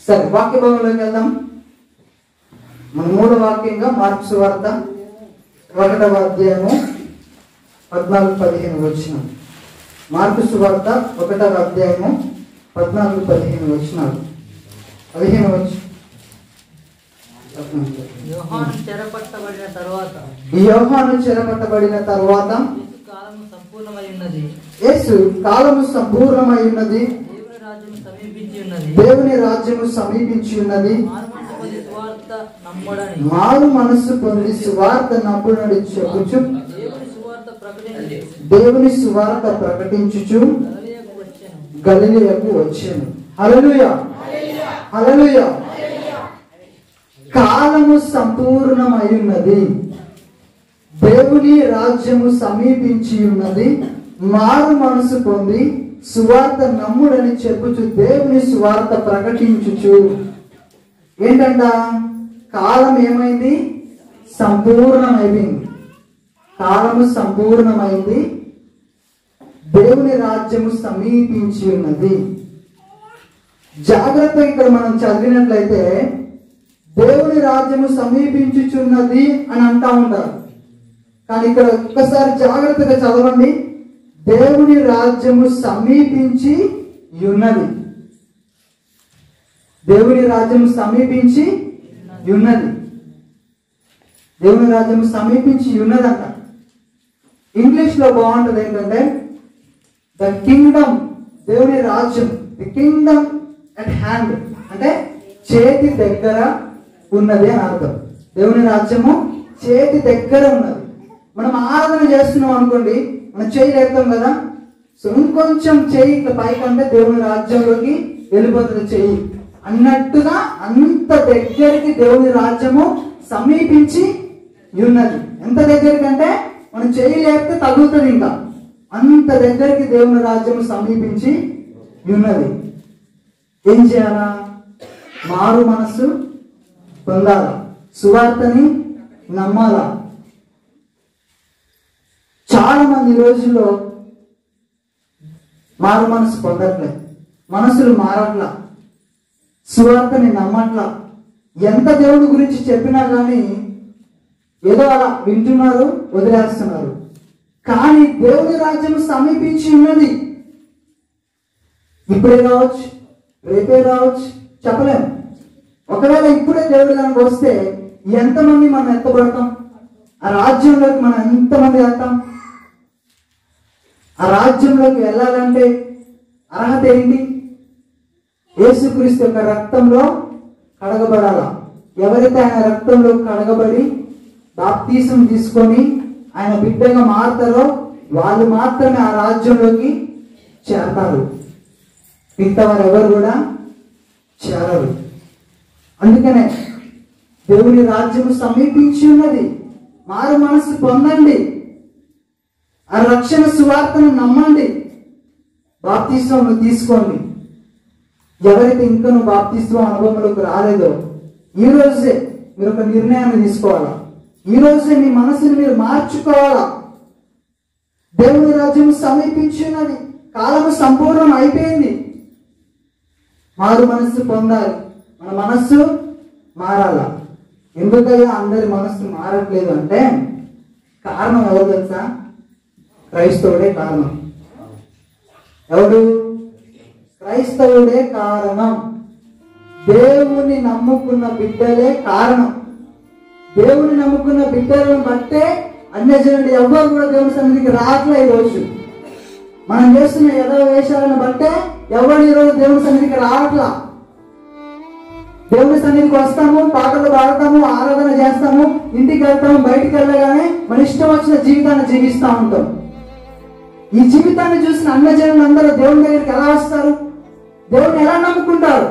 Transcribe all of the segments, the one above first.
సరే, వాక్య భాగంలోకి వెళ్దాం. మన మూడో వాక్యంగా మార్కు సువార్త 1వ అధ్యాయము 14-15 వచనం. మార్కు సువార్త 1వ అధ్యాయము 14-15 వచనాలు. 15 వచనం. యోహాను చెరపట్టబడిన తరువాత యేసు కాలము సంపూర్ణమై ఉన్నది. దేవుని రాజ్యము సమీపించి ఉన్నది. మారు మనస్సు పొంది సువార్త నమ్ముడని చెప్పుచు దేవుని సువార్త ప్రకటించుచు గలిలయకు వచ్చెను. హల్లెలూయా, హల్లెలూయా. కాలము సంపూర్ణమై ఉన్నది. దేవుని రాజ్యము సమీపించి ఉన్నది. మారు మనసు పొంది సువార్త నమ్ముడని చెప్పుచు దేవుని సువార్త ప్రకటించుచు. ఏంటంట? కాలం ఏమైంది? సంపూర్ణమైంది. కాలము సంపూర్ణమైంది. దేవుని రాజ్యము సమీపించి ఉన్నది. జాగ్రత్త, ఇక్కడ మనం చదివినట్లయితే దేవుని రాజ్యము సమీపించుచున్నది అని అంటా ఉంటారు. కానీ ఇక్కడ ఒక్కసారి జాగ్రత్తగా చదవండి. దేవుని రాజ్యము సమీపించి ఉన్నది. దేవుని రాజ్యము సమీపించి ఉన్నది. దేవుని రాజ్యము సమీపించి ఉన్నదంట. ఇంగ్లీష్ లో బాగుంటది ఏంటంటే ద కింగ్డమ్, దేవుని రాజ్యం, ది కింగ్డమ్ అట్ హ్యాండ్, అంటే చేతి దగ్గర ఉన్నది అని అర్థం. దేవుని రాజ్యము చేతి దగ్గర ఉన్నది. మనం ఆరాధన చేస్తున్నాం అనుకోండి, మనం చేయి లేపుతాం కదా. సో ఇంకొంచెం చేయి ఇట్లా పైకి అంటే దేవుని రాజ్యంలోకి వెళ్ళిపోతుంది చెయ్యి అన్నట్టుగా, అంత దగ్గరికి దేవుని రాజ్యము సమీపించి ఉన్నది. ఎంత దగ్గరికి అంటే మనం చేయి లేపితే తగులుతుంది. ఇంకా అంత దగ్గరికి దేవుని రాజ్యము సమీపించి ఉన్నది. ఏం చేయాలా? మారు మనస్సు పొందాలా, సువార్తని నమ్మాలా. చాలా మంది రోజుల్లో మారు మనసు పొందట్లేదు, మనసులు మారట్లా, సువార్తని నమ్మట్లా. ఎంత దేవుడి గురించి చెప్పినా కానీ ఏదో అలా వింటున్నారు, వదిలేస్తున్నారు. కానీ దేవుని రాజ్యం సమీపించి ఉన్నది. ఇప్పుడే రావచ్చు, రేపే రావచ్చు, చెప్పలేము. ఒకవేళ ఇప్పుడే దేవుడి దానికి వస్తే ఎంతమంది మనం ఎత్తబడతాం? ఆ రాజ్యంలోకి మనం ఎంతమంది వెళ్తాం? ఆ రాజ్యంలోకి వెళ్ళాలంటే అర్హత ఏంటి? యేసుక్రీస్తు యొక్క రక్తంలో కడగబడాలా. ఎవరైతే ఆయన రక్తంలో కడగబడి బాప్తీసం తీసుకొని ఆయన బిడ్డగా మారుతారో వాళ్ళు మాత్రమే ఆ రాజ్యంలోకి చేరతారు. మిగతావారు ఎవరు కూడా చేరరు. అందుకనే దేవుని రాజ్యము సమీపించి ఉన్నది. మారు మనసు పొందండి, ఆ రక్షణ సువార్తను నమ్మండి, బాప్తిస్వం తీసుకోండి. ఎవరైతే ఇంకా నువ్వు బాప్తిస్వం అనుభవంలోకి రాలేదో ఈ రోజే మీరు ఒక నిర్ణయాన్ని తీసుకోవాలా. ఈ రోజే మీ మనసుని మీరు మార్చుకోవాలా. దేవుని రాజ్యం సమీపించి ఉన్నది. కాలము సంపూర్ణం అయిపోయింది. మారు మనస్సు పొందాలి. మన మనస్సు మారాలా. ఎందుకయ్యా అందరి మనస్సు మారట్లేదు అంటే కారణం ఎవరు తెలుసా? క్రైస్తవుడే కారణం. ఎవడు? క్రైస్తవుడే కారణం. దేవుని నమ్ముకున్న బిడ్డలే కారణం. దేవుని నమ్ముకున్న బిడ్డలను బట్టే అన్యజనుడు ఎవరు కూడా దేవుని సన్నిధికి రావట్లే. ఈరోజు మనం చేస్తున్న యథా వేషాలను బట్టే ఎవరు ఈరోజు దేవుని సన్నిధికి రావట్లా. దేవుని సన్నిధికి వస్తాము, పాటలు పాడతాము, ఆరాధన చేస్తాము, ఇంటికి వెళ్తాము, బయటికి వెళ్ళగానే మన ఇష్టం వచ్చిన జీవితాన్ని జీవిస్తూ ఉంటాం. ఈ జీవితాన్ని చూసిన అన్యజనులు అందరూ దేవుని దగ్గరికి ఎలా వస్తారు? దేవుని ఎలా నమ్ముకుంటారు?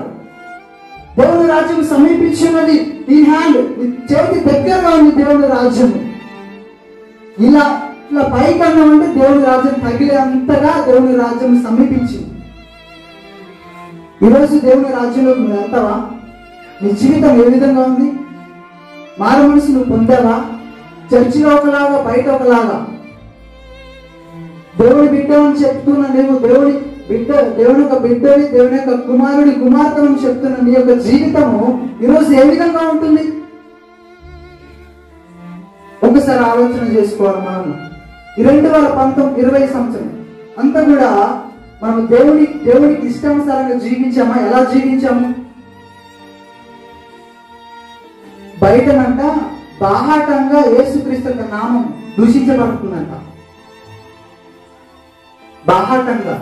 దేవుని రాజ్యం సమీపించినది. ఈ హ్యాండ్, చేతి దగ్గరగా ఉంది దేవుని రాజ్యం. ఇలా ఇట్లా పైకన్నా ఉంటే దేవుని రాజ్యం తగిలే అంతగా దేవుని రాజ్యం సమీపించింది. ఈరోజు దేవుని రాజ్యంలో నువ్వు వెళ్తావా? నీ జీవితం ఏ విధంగా ఉంది? మారు మనసు నువ్వు పొందావా? చర్చిలో ఒకలాగా, బయట ఒకలాగా. దేవుని బిడ్డ అని చెప్తున్నా నువ్వు దేవుని యొక్క బిడ్డని, దేవుని యొక్క కుమారుడి కుమార్తెను చెప్తున్న నీ యొక్క జీవితము ఈరోజు ఏ విధంగా ఉంటుంది? ఒకసారి ఆలోచన చేసుకోవాలి. మనము 2020 సంవత్సరం అంతా కూడా మనం దేవునికి ఇష్టానుసారంగా జీవించామా? ఎలా జీవించాము? బయటనంట బాహాటంగా యేసుక్రీస్తు యొక్క నామం దూషించబడుతుందంట. బాహాటంగా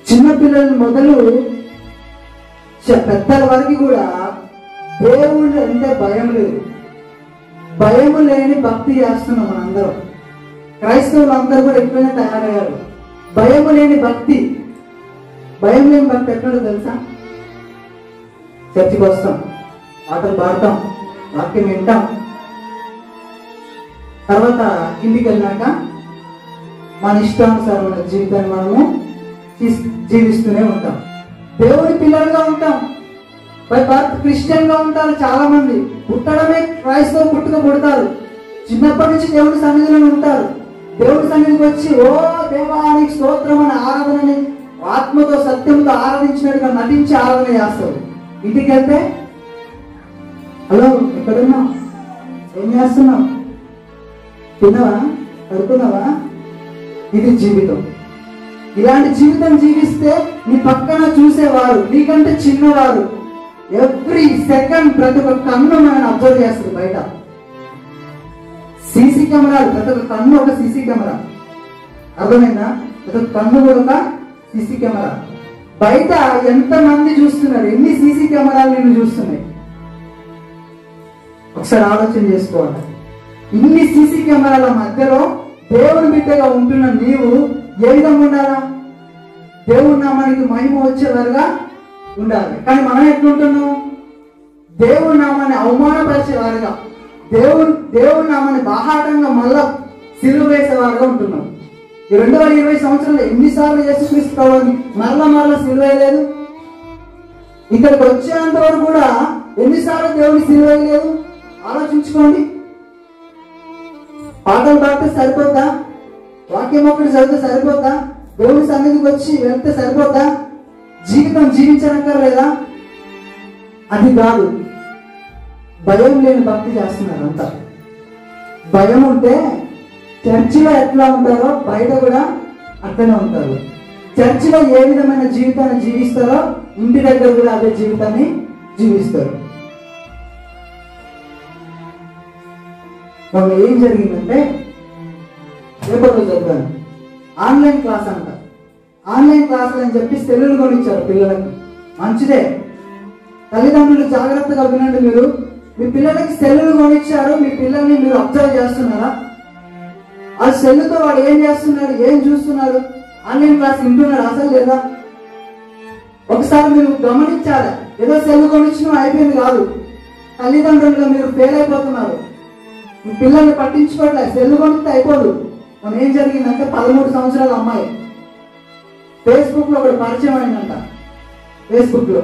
చిన్నపిల్లలు మొదలు పెద్దల వరకు కూడా దేవుడు అంటే భయం లేదు. భయము లేని భక్తి చేస్తున్నాం మనందరం. క్రైస్తవులు అందరూ కూడా ఎక్కువనే తయారయ్యారు. భయము లేని భక్తి. భయం లేని భక్తి ఎక్కడో తెలుసా? చర్చికి వస్తాం, పాటలు పాడతాం, వాక్యం వింటాం, తర్వాత ఇంటికి వెళ్ళినాక మన ఇష్టానుసారమైన జీవితాన్ని మనము జీవిస్తూనే ఉంటాం. దేవుడి పిల్లలుగా ఉంటాం. బై బర్త్ క్రిస్టియన్ గా ఉంటారు. చాలా మంది పుట్టడమే క్రైస్తవ పుడతారు. చిన్నప్పటి నుంచి దేవుడి సన్నిధిలో ఉంటారు. దేవుడి సన్నిధికి వచ్చి ఓ దేవానికి స్తోత్రం అని ఆరాధనని ఆత్మతో సత్యంతో ఆరాధించినట్టుగా నటించి ఆరాధన చేస్తారు. ఇంటికి వెళ్తే హలో ఎక్కడున్నావు, ఏం చేస్తున్నావు, తిన్నావా, పడుకున్నావా? ఇది జీవితం. ఇలాంటి జీవితం జీవిస్తే నీ పక్కన చూసేవారు, నీకంటే చిన్నవారు ఎవ్రీ సెకండ్ ప్రతి ఒక్క కన్ను మనం అబ్జర్వ్ చేస్తుంది. బయట సీసీ కెమెరాలు, ప్రతి ఒక్క కన్ను ఒక సీసీ కెమెరా. అర్థమైందా? ప్రతి ఒక్క కన్ను కూడా ఒక సీసీ కెమెరా. బయట ఎంత మంది చూస్తున్నారు, ఎన్ని సీసీ కెమెరాలు నిన్ను చూస్తున్నాయి? ఒకసారి ఆలోచన చేసుకోవాలి. ఇన్ని సీసీ కెమెరాల మధ్యలో దేవుడి బిడ్డగా ఉంటున్న నీవు ఏ విధంగా ఉండాలా? దేవుడి నామానికి మహిమ వచ్చేవారుగా ఉండాలి. కానీ మనం ఎట్లుంటున్నాం? దేవుడి నామాన్ని అవమానపరిచేవారుగా, దేవుడి నామాన్ని బాహాటంగా మళ్ళా సిలువ వేసేవారుగా ఉంటున్నాం. ఈ 2020 సంవత్సరంలో ఎన్నిసార్లు యేసుక్రీస్తు ప్రభువుని మరల సిలువ వేయలేదు? ఇక్కడికి వచ్చేంత వరకు కూడా ఎన్నిసార్లు దేవుని సిలువ వేయలేదు? ఆలోచించుకోండి. పాటలు పాడితే సరిపోద్దా? వాక్యం ఒకటి చదివితే సరిపోద్దా? దేవుడి సన్నిధికి వచ్చి వెళ్తే సరిపోద్దా? జీవితం జీవించనక్కర్లేదా? అది కాదు. భయం లేని భక్తి చేస్తున్నారు అంతా. భయం ఉంటే చర్చిలో ఎట్లా ఉంటారో బయట కూడా అట్లనే ఉంటారు. చర్చిలో ఏ విధమైన జీవితాన్ని జీవిస్తారో ఇంటి దగ్గర కూడా అదే జీవితాన్ని జీవిస్తారు. మొన్న ఏం జరిగిందంటే రేపటి చదివాను. ఆన్లైన్ క్లాస్ అంట. ఆన్లైన్ క్లాసులు అని చెప్పి సెల్లులు కొనిచ్చారు పిల్లలకి. మంచిదే, తల్లిదండ్రులు జాగ్రత్తగా వినండి. మీరు మీ పిల్లలకి సెల్లులు కొనిచ్చారు, మీ పిల్లల్ని మీరు అబ్జర్వ్ చేస్తున్నారా? ఆ సెల్లుతో వాడు ఏం చేస్తున్నాడు, ఏం చూస్తున్నాడు? ఆన్లైన్ క్లాస్ వింటున్నాడు అసలు లేదా? ఒకసారి మీరు గమనించాలి. ఏదో సెల్లు కొనిచ్చిన అయిపోయింది కాదు. తల్లిదండ్రులుగా మీరు ఫెయిల్ అయిపోతున్నారు. మీ పిల్లల్ని పట్టించుకోవట్లేదు. సెల్లు కొనిస్తే అయిపోదు. మనం ఏం జరిగిందంటే 13 సంవత్సరాల అమ్మాయి ఫేస్బుక్ లో ఒకటి పరిచయం అయిందంట. ఫేస్బుక్ లో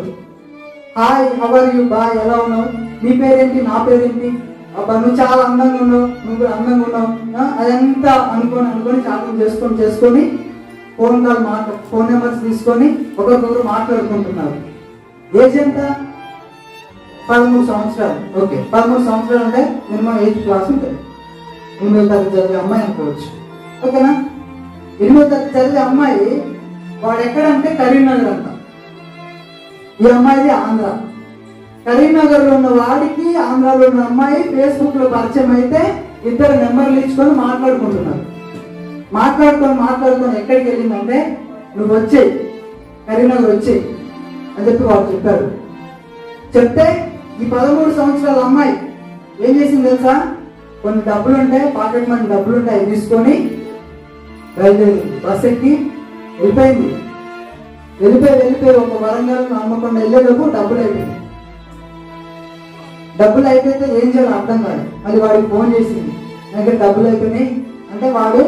hi how are you, boy ఎలా ఉన్నావు, నీ పేరేంటి, నా పేరేంటి, అబ్బా నువ్వు చాలా అందంగా ఉన్నావు, నువ్వు కూడా అందంగా ఉన్నావు, అదంతా అనుకొని చాటింగ్ చేసుకొని ఫోన్ నెంబర్స్ తీసుకొని ఒకరికొకరు మాట్లాడుకుంటున్నారు. ఏజ్ ఎంత? 13 సంవత్సరాలు. ఓకే, 13 సంవత్సరాలు అంటే మినిమం 8th క్లాస్ ఉంటుంది. 8వ తరగతి చదివే అమ్మాయి అనుకోవచ్చు. ఓకేనా? 8వ తరగతి చదివే అమ్మాయి. వాడు ఎక్కడంటే కరీంనగర్ అంట. ఈ అమ్మాయిది ఆంధ్ర. కరీంనగర్ లో ఉన్న వాడికి ఆంధ్రాలో ఉన్న అమ్మాయి ఫేస్బుక్ లో పరిచయం అయితే ఇద్దరు నెంబర్లు ఇచ్చుకొని మాట్లాడుకుంటున్నారు. మాట్లాడుకొని ఎక్కడికి వెళ్ళిందంటే నువ్వు వచ్చేయి, కరీంనగర్ వచ్చేయి అని చెప్పి వాడు చెప్పారు. చెప్తే ఈ 13 సంవత్సరాల అమ్మాయి ఏం చేసింది తెలుసా? కొన్ని డబ్బులు ఉంటాయి, పాకెట్ మనీ డబ్బులు ఉంటాయి, తీసుకొని బయలుదేరి బస్ ఎక్కి వెళ్ళిపోయింది. వెళ్ళిపోయి ఒక వరంగల్ నమ్మకుండా వెళ్ళేటప్పుడు డబ్బులు అయిపోతే ఏం చేయాలో అర్థం కాదు. మళ్ళీ వాడికి ఫోన్ చేసింది, దగ్గర డబ్బులు అయిపోయినాయి అంటే వాడు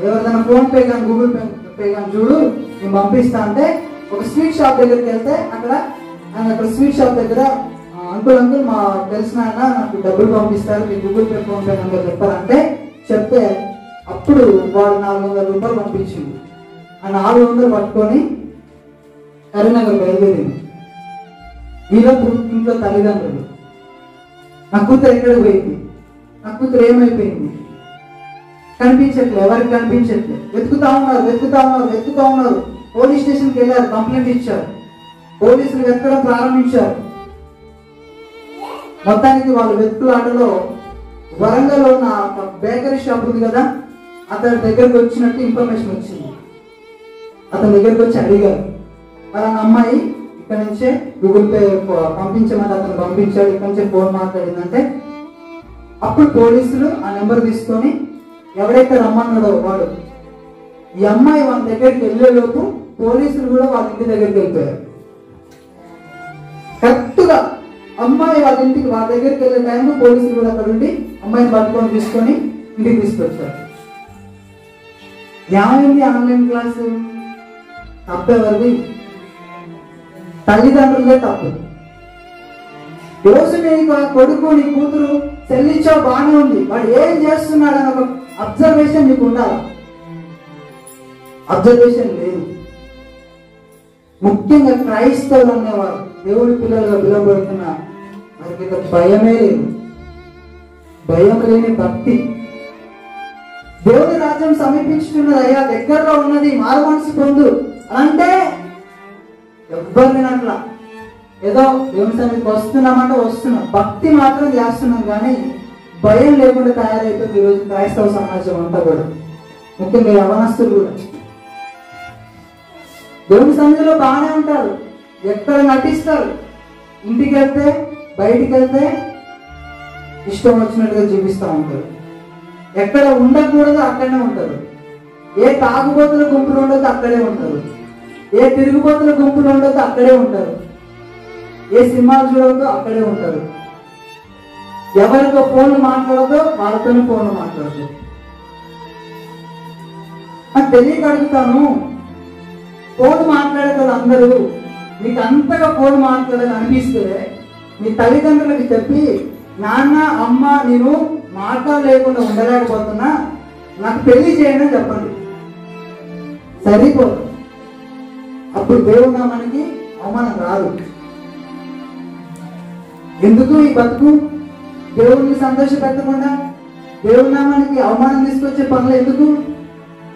ఎవరిదైనా ఫోన్ పే కానీ గూగుల్ పే కానీ చూడు నేను పంపిస్తా అంటే ఒక స్వీట్ షాప్ దగ్గరికి వెళ్తే అక్కడ స్వీట్ షాప్ దగ్గర అంకుల్ మా తెలిసిన ఆయన నాకు డబ్బులు పంపిస్తారు, మీ Google pay PhonePe number చెప్పారంటే చెప్తే అప్పుడు వాడు 400 రూపాయలు పంపించింది. ఆ 400 పట్టుకొని కరీంనగర్ బయలుదేరింది. ఈలోపు ఇంట్లో తల్లిదండ్రులు, నా కూతురు ఎక్కడికి పోయింది, నా కూతురు ఏమైపోయింది, కనిపించట్లేదు, ఎవరికి కనిపించట్లేదు, వెతుకుతా ఉన్నారు. పోలీస్ స్టేషన్కి వెళ్ళారు, కంప్లైంట్ ఇచ్చారు, పోలీసులు వెతకడం ప్రారంభించారు. మొత్తానికి వాళ్ళు వెతుకులాటలో వరంగల్లో ఉన్న బేకరీ షాప్ ఉంది కదా, అతని దగ్గరకు వచ్చినట్టు ఇన్ఫర్మేషన్ వచ్చింది. అతని దగ్గరకు వచ్చి అడిగారు, మరి ఆ అమ్మాయి ఇక్కడ నుంచే గూగుల్ పే పంపించమని అతను పంపించాడు, ఇక్కడ నుంచే ఫోన్ మాట్లాడిందంటే అప్పుడు పోలీసులు ఆ నెంబర్ తీసుకొని ఎవరైతే రమ్మన్నాడో వాడు, ఈ అమ్మాయి వాళ్ళ దగ్గరికి వెళ్ళేలోపు పోలీసులు కూడా వాళ్ళ ఇంటి దగ్గరికి వెళ్ళిపోయారు. కరెక్ట్గా అమ్మాయి వాళ్ళ దగ్గరికి వెళ్ళే టైంలో పోలీసులు కూడా అక్కడ ఉండి అమ్మాయిని పట్టుకొని తీసుకొని ఇంటికి తీసుకొచ్చారు. ఏమైంది ఆన్లైన్ క్లాసు? తప్పెవరిది? తల్లిదండ్రులే తప్పు. రోజు నీ కొడుకు నీ కూతురు చెల్లించా బాగానే ఉంది, వాడు ఏం చేస్తున్నాడని ఒక అబ్జర్వేషన్ నీకు ఉండాలి. అబ్జర్వేషన్ లేదు. ముఖ్యంగా క్రైస్తవులు అనేవారు దేవుడి పిల్లలుగా పిలువబడుతున్న వారికి భయమే లేదు, భయం లేని భక్తి. దేవుడి రాజ్యం సమీపించుతున్నది, అయ్యా దగ్గరలో ఉన్నది, మారు మనసు పొందు అంటే ఎవ్వరిని అట్లా ఏదో దేవుని సన్నిధికి వస్తున్నామంటే వస్తున్నాం, భక్తి మాత్రం చేస్తున్నాం, కానీ భయం లేకుండా తయారైపోయింది ఈరోజు క్రైస్తవ సమాజం అంతా కూడా, ముఖ్యంగా యవనస్తులు కూడా. దేవుని సన్నిధిలో బాగానే ఉంటారు, ఎక్కడ నటిస్తారు, ఇంటికి వెళ్తే బయటికి వెళ్తే ఇష్టం వచ్చినట్టుగా జీవిస్తూ ఉంటారు, ఎక్కడ ఉండకూడదు అక్కడనే ఉంటారు, ఏ తాగుబోతుల గుంపులు ఉండదు అక్కడే ఉంటారు, ఏ తిరుగుబోతుల గుంపులు ఉండదు అక్కడే ఉంటారు, ఏ సినిమాలు చూడవద్దో అక్కడే ఉంటారు, ఎవరితో ఫోన్లు మాట్లాడదో వాళ్ళతోనే ఫోన్లు మాట్లాడదు. నాకు తెలియక అడుగుతాను, ఫోన్ మాట్లాడేది అందరూ మీకు అంతగా ఫోన్ మాట్లాడాలని అనిపిస్తే మీ తల్లిదండ్రులకి చెప్పి, నాన్న అమ్మ నేను మాట్లాడలేకుండా ఉండలేకపోతున్నా, నాకు పెళ్లి చేయండి అని చెప్పండి, సరిపోదు. అప్పుడు దేవుడు మనకి అవమానం రాదు. ఎందుకు ఈ బతుకు? దేవుడిని సంతోష పెట్టకుండా దేవుడి నామానికి అవమానం తీసుకొచ్చే పనులు ఎందుకు?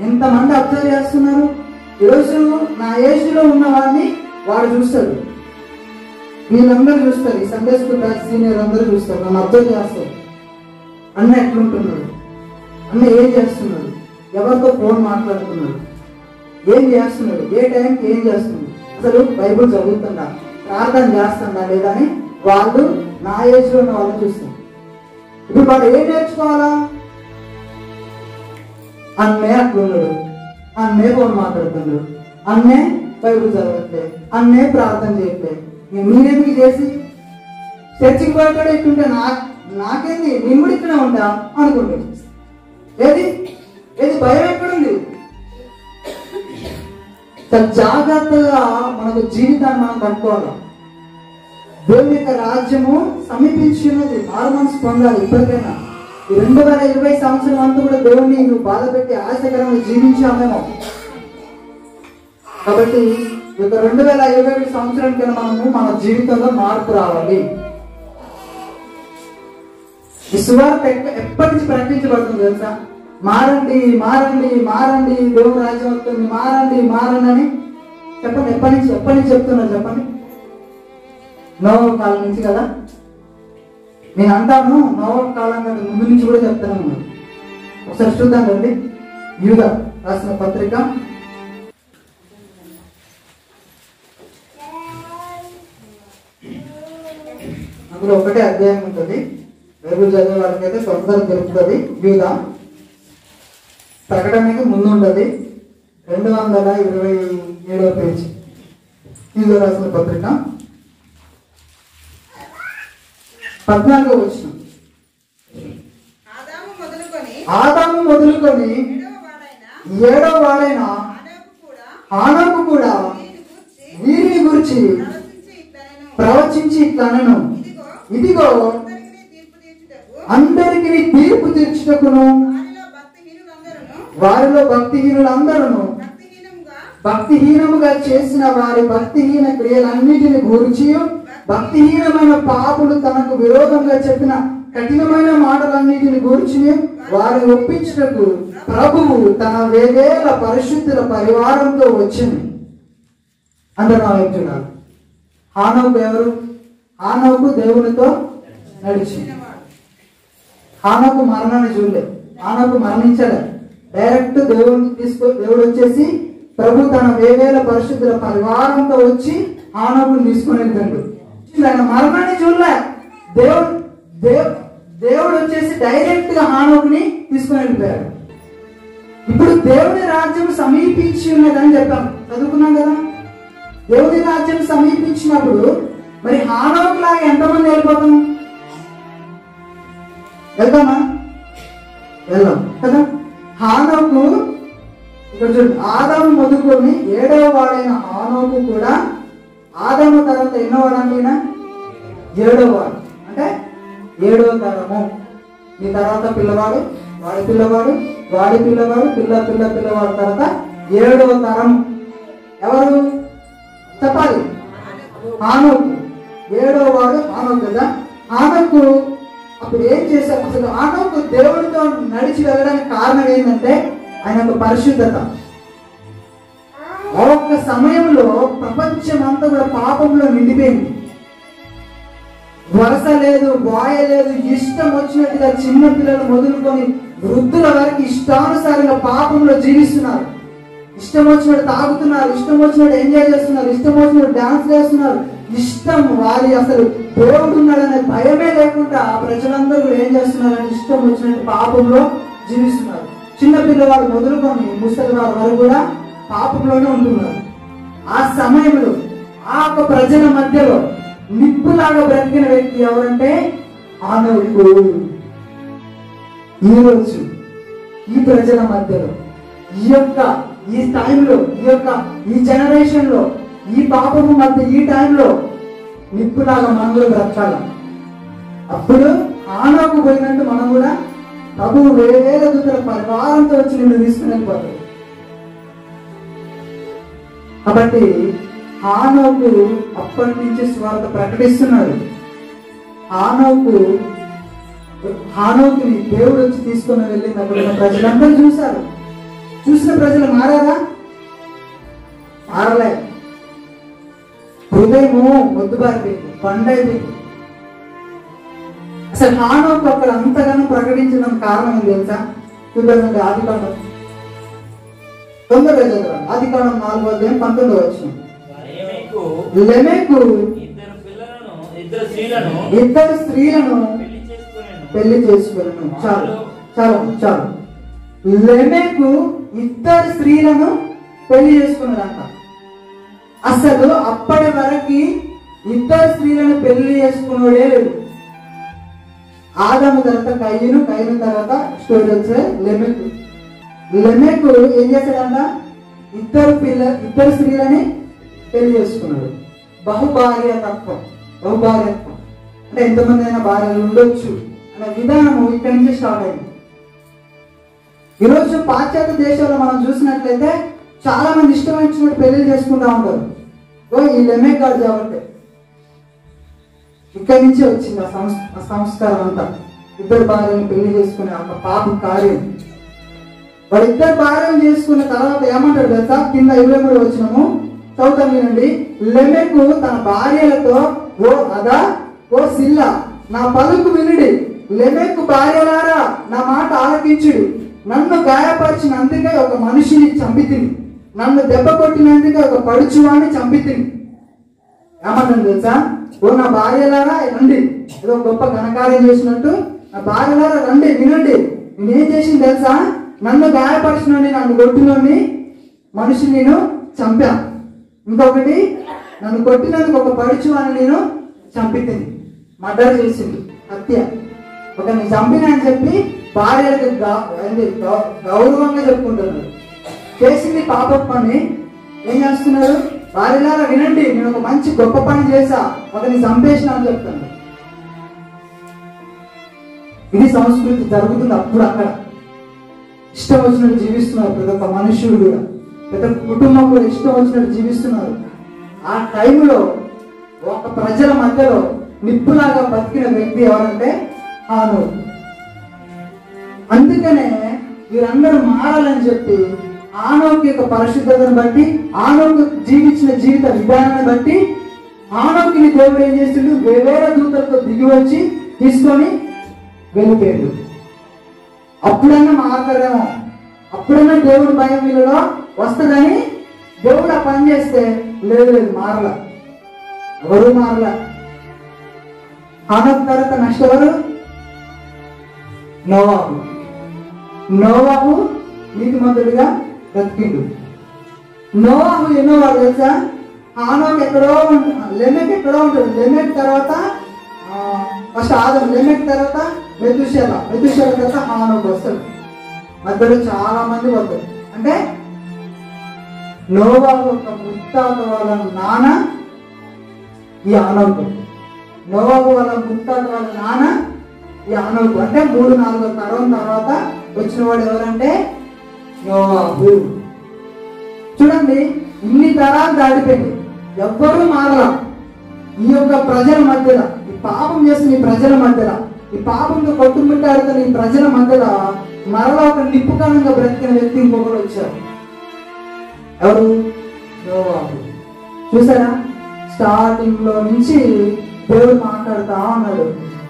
ఎంతమంది అబ్జర్వ్ చేస్తున్నారు? ఈరోజు నా ఏజ్లో ఉన్న వాడిని వాడు చూస్తాడు, వీళ్ళందరూ చూస్తారు, ఈ సండే స్కూల్ బ్యాచ్ సీనియర్ అందరూ చూస్తారు, నన్ను అబ్జర్వ్ చేస్తారు. అన్న ఎట్లుంటున్నాడు, అన్న ఏం చేస్తున్నాడు, ఎవరితో ఫోన్ మాట్లాడుతున్నాడు, ఏం చేస్తున్నాడు, ఏ టైంకి ఏం చేస్తున్నాడు, అసలు బైబుల్ చదువుతుందా, ప్రార్థన చేస్తుందా లేదా అని వాళ్ళు నా ఏజ్లో ఉన్న వాళ్ళని చూస్తారు. ఇప్పుడు వాడు ఏం నేర్చుకోవాలా? అన్నే అట్లున్నాడు, అన్నే ఫోన్ మాట్లాడుతున్నాడు, అన్నే బైబుల్ చదవట్లే, అన్నే ప్రార్థన చేయట్లే, మీరెందుకు చేసి చర్చికి పోయేటాడు ఇట్టుంటే నాకేంది, నేను కూడా ఇక్కడే ఉంటా అనుకుంటాడు. ఏది భయం ఎక్కడుంది? చాలా జాగ్రత్తగా మనకు జీవితాన్ని మనం కట్టుకోవాలి. దేవుని యొక్క రాజ్యము సమీపించున్నది, మారు మనసు పొందాలి. ఇప్పటికైనా ఈ 2020 సంవత్సరం అంతా కూడా దేవుణ్ణి నువ్వు బాధ పెట్టి ఆశకరంగా జీవించామేమో. కాబట్టి ఈ 2021 సంవత్సరానికైనా మనము మన జీవితంలో మార్పు రావాలి. ఈ సువార్త ఎప్పటి నుంచి ప్రకటించబడుతుంది తెలుసా? మారండి మారండి మారండి, దేవుని రాజ్యం వస్తుంది, మారండి మారండి అని చెప్పండి. ఎప్పటి నుంచి చెప్తున్నారు చెప్పండి? నోవహు కాలం నుంచి కదా. నేను అంటాను నోవహు కాలం కంటే ముందు నుంచి కూడా చెప్తాను. ఒకసారి చూద్దాం రండి. యూదా రాసిన పత్రిక అందులో ఒకటే అధ్యాయం ఉంటుంది. బైబిల్ చదివే వాళ్ళకైతే తొందరగా దొరుకుతుంది. యూదా ప్రకటనకి ముందు ఉంటుంది, 227వ పేజీ. యూదా రాసిన పత్రిక 14వ వచనం. ఆదాము మొదలుకొని 7వ వాడైన హానోకు కూడా వీరిని గురించి ప్రవచించి ఇట్లనెను, ఇదిగో అందరికి తీర్పు తీర్చుటకును వారిలో భక్తిహీనులందరూ భక్తిహీనముగా చేసిన వారి భక్తిహీన క్రియలన్నిటిని గూర్చి, భక్తిహీనమైన పాపులు తనకు విరోధంగా చెప్పిన కఠినమైన మాటలన్నిటిని గూర్చి వారి ఒప్పించుటకు ప్రభువు తన వేవేల పరిశుద్ధుల పరివారంతో వచ్చింది. అందరూ ఆలోచించారు. హానోకు ఎవరు? హానోకు దేవునితో నడిచింది. హానోకు మరణాన్ని చూడలేదు. హానోకు మరణించలే. డైరెక్ట్ దేవుడు వచ్చేసి ప్రభు తన వేవేల పరిశుద్ధుల పరివారంతో వచ్చి హానోకుని తీసుకొని వెళ్తాడు. ఆయన మరణాన్ని చూడలే. దేవుడు వచ్చేసి డైరెక్ట్ గా హానోకుని తీసుకొని వెళ్ళిపోయాడు. ఇప్పుడు దేవుని రాజ్యం సమీపించి ఉన్నదని చెప్పాం, చదువుకున్నాం కదా. దేవుని రాజ్యం సమీపించినప్పుడు మరి హానోకు లాగా ఎంతమంది వెళ్ళిపోతాం? వెళ్తామా? వెళ్ళాం కదా. హానోకు ఇక్కడ చూడండి, ఆదాము మొదలుకొని 7వ వాడైన హానోకు కూడా ఆదాము తర్వాత ఎన్నో వాడండి? 7వ వాడు. అంటే 7వ తరము. ఈ తర్వాత పిల్లవాడు, వాడి పిల్లవాడు, వాడి పిల్లవాడు, పిల్లవాడు తర్వాత 7వ తరం ఎవరు చెప్పాలి? హానోకు. 7వ వాడు హానోకు కదా. హానోకు అప్పుడు ఏం చేశారు? అసలు హానోకు దేవుడితో నడిచి వెళ్ళడానికి కారణం ఏంటంటే ఆయన యొక్క పరిశుద్ధత. ఒక్క సమయంలో ప్రపంచం అంతా కూడా పాపంలో నిండిపోయింది. వరస లేదు, బాయ లేదు, ఇష్టం వచ్చినట్టుగా చిన్న పిల్లలు మొదలుకొని వృద్ధుల వరకు ఇష్టానుసారంగా పాపంలో జీవిస్తున్నారు. ఇష్టం వచ్చినట్టు తాగుతున్నారు, ఇష్టం వచ్చినట్టు ఎంజాయ్ చేస్తున్నారు, ఇష్టం వచ్చినట్టు డాన్స్ చేస్తున్నారు. ఇష్టం వారి అసలు దేవుడు ఉన్నాడనే భయమే లేకుండా ఆ ప్రజలందరూ కూడా ఏం చేస్తున్నారంటే ఇష్టం వచ్చినట్టు పాపంలో జీవిస్తున్నారు. చిన్న పిల్లవాడు మొదలుకొని ముసలి వారి వరకు కూడా పాపంలోనే ఉంటున్నారు. ఆ సమయంలో ఆ ఒక ప్రజల మధ్యలో నిప్పులాగా బ్రతికిన వ్యక్తి ఎవరంటే హానోకు. ఈరోజు ఈ ప్రజల మధ్యలో ఈ టైంలో ఈ జనరేషన్ లో ఈ పాపము మధ్య ఈ టైంలో నిప్పులాగా మనం కూడా బ్రతకాల. అప్పుడు హానోకు పోయినట్టు మనం కూడా ప్రభువు వేల దూతల పరివారంతో వచ్చి నిన్ను తీసుకుని వెళ్ళిపోతాడు. కాబట్టి హానోకు అప్పటి నుంచి స్వార్థ ప్రకటిస్తున్నాడు. హానోకుని దేవుడు వచ్చి తీసుకుని వెళ్ళినప్పుడు ప్రజలందరూ చూశారు. చూసిన ప్రజలు మారారా? మారలే. హృదయము మొద్దుబారిపోయింది, బండైపోయింది. అసలు హానోకు అక్కడ అంతగానో ప్రకటించడం కారణం ఏంటి తెలుసా? చూడండి ఆదికాండం, తొందరగా చదవండి. ఆదికాండం 4వ అధ్యాయం 19వ వచనం. లెమెకు ఇద్దరు స్త్రీలను పెళ్లి చేసుకున్నాను. చాలు. లెమెకు ఇద్దరు స్త్రీలను పెళ్లి చేసుకున్నాడంట. అసలు అప్పటి వరకు ఇద్దరు స్త్రీలను పెళ్లి చేసుకున్నాడే లేదు. ఆదాము తర్వాత కయ్యను తర్వాత స్టోరీ వచ్చే లెమెకు ఏం చేశాడంట? ఇద్దరు స్త్రీలని పెళ్లి చేసుకున్నాడు. బహుభార్యత్వం అంటే ఎంతమంది అయినా భార్యలు ఉండొచ్చు అనే విధానము ఇక్కడి నుంచి స్టార్ట్ అయింది. ఈరోజు పాశ్చాత్య దేశాల్లో మనం చూసినట్లయితే చాలా మంది ఇష్టమైనటువంటి పెళ్లి చేసుకుంటా ఉంటారు. ఈ లెమెక్ గాడు కాబట్టి ఇక్కడి నుంచే వచ్చింది ఆ సంస్కారం అంతా. ఇద్దరు భార్యను పెళ్లి చేసుకునే ఒక పాప కార్యం. వాడు ఇద్దరు భార్యను చేసుకున్న తర్వాత ఏమంటాడు తెలుసా? కింద 23 వచనము చదువుతాం వినండి. లెమెకు తన భార్యలతో, ఓ అదా, ఓ సిల్లా, నా పలుకు వినుడి. లెమెకు భార్యలారా, నా మాట ఆలకించుడి. నన్ను గాయపరిచినందుకే ఒక మనిషిని చంపితిని, నన్ను దెబ్బ కొట్టినందుకే ఒక పడుచువాణ్ణి చంపితిని. ఏమంటాను తెలుసా? ఓ నా భార్యలారా రండి. ఏదో గొప్ప ఘనకార్యం చేసినట్టు, నా భార్యలారా రండి, వినండి. నేనేం చేసింది తెలుసా? నన్ను గాయపరిచినోని, నన్ను కొట్టినోని మనిషిని నేను చంపా. ఇంకొకటి, నన్ను కొట్టినందుకు ఒక పడుచువాణ్ణి నేను చంపితిని. మర్డర్ చేసింది, హత్య. ఒకరిని చంపినా అని చెప్పి భార్యలకు గౌరవంగా చెప్పుకుంటున్నాడు. చేసింది పాప పని. ఏం చేస్తున్నారు? భార్యలారా వినండి, నేను ఒక మంచి గొప్ప పని చేశా, ఒకరిని చంపేసిన అని చెప్తాను. ఇది సంస్కృతి జరుగుతుంది. అప్పుడు అక్కడ ఇష్టం వచ్చినట్టు జీవిస్తున్నారు ప్రతి ఒక్క మనుషులు కూడా. పెద్ద కుటుంబం కూడా ఇష్టం వచ్చినట్టు జీవిస్తున్నారు. ఆ టైంలో ఒక ప్రజల మధ్యలో నిప్పులాగా బతికిన వ్యక్తి ఎవరంటే హానోకు. అందుకనే వీరందరూ మారాలని చెప్పి హానోకు యొక్క పరిశుద్ధతను బట్టి, హానోకు జీవించిన జీవిత విధానాన్ని బట్టి హానోకుని దేవుడు ఏం చేస్తుండు, వేవేల దూతలతో దిగి వచ్చి తీసుకొని వెళ్ళిపోయాడు. అప్పుడన్నా మారతాడేమో, అప్పుడన్నా దేవుడు భయం వీళ్ళలో వస్తుందని దేవుడు ఆ పని చేస్తే లేదు లేదు మారల, ఎవరు మారల. హానోకు తర్వాత నెక్స్ట్ ఎవరు? నోవాహు. నోవాహు నీతిమంతుడిగా బ్రతికిండు. నోవాహు ఎన్నో వాడు తెలుసా? హానోకు ఎక్కడో ఉంటుంది, లెమెక్ ఎక్కడో ఉంటుంది. లెమెక్ తర్వాత ఫస్ట్ ఆదం, లెమెక్ తర్వాత మెతుషెల, మెతుషెల తర్వాత హానోకు వస్తాడు. మధ్యలో చాలా మంది వస్తారు. అంటే నోవాహు యొక్క ముత్తాత వాళ్ళ నాన్న ఈ హానోకు, నోవాహు వాళ్ళ ముత్తాత వాళ్ళ నాన్న ఈ హానోకు. అంటే 3-4 తరం తర్వాత వచ్చిన వాడు ఎవరంటే నోవాహు. చూడండి, ఇన్ని తరాలు దాటిపోయింది, ఎవ్వరూ మారలా. ఈ యొక్క ప్రజల మధ్యలో, ఈ పాపం చేస్తున్న ఈ ప్రజల మధ్యలో, ఈ పాపంతో కొట్టుమిట్టాడుతున్న ఈ ప్రజల మధ్యలో మరలా ఒక నిప్పుకాలంగా బ్రతికిన వ్యక్తి ఇంకొకరు వచ్చారు. ఎవరు? నోవాహు. చూసారా, స్టార్టింగ్ లో నుంచి దేవుడు మాట్లాడుతా ఉన్నాడు,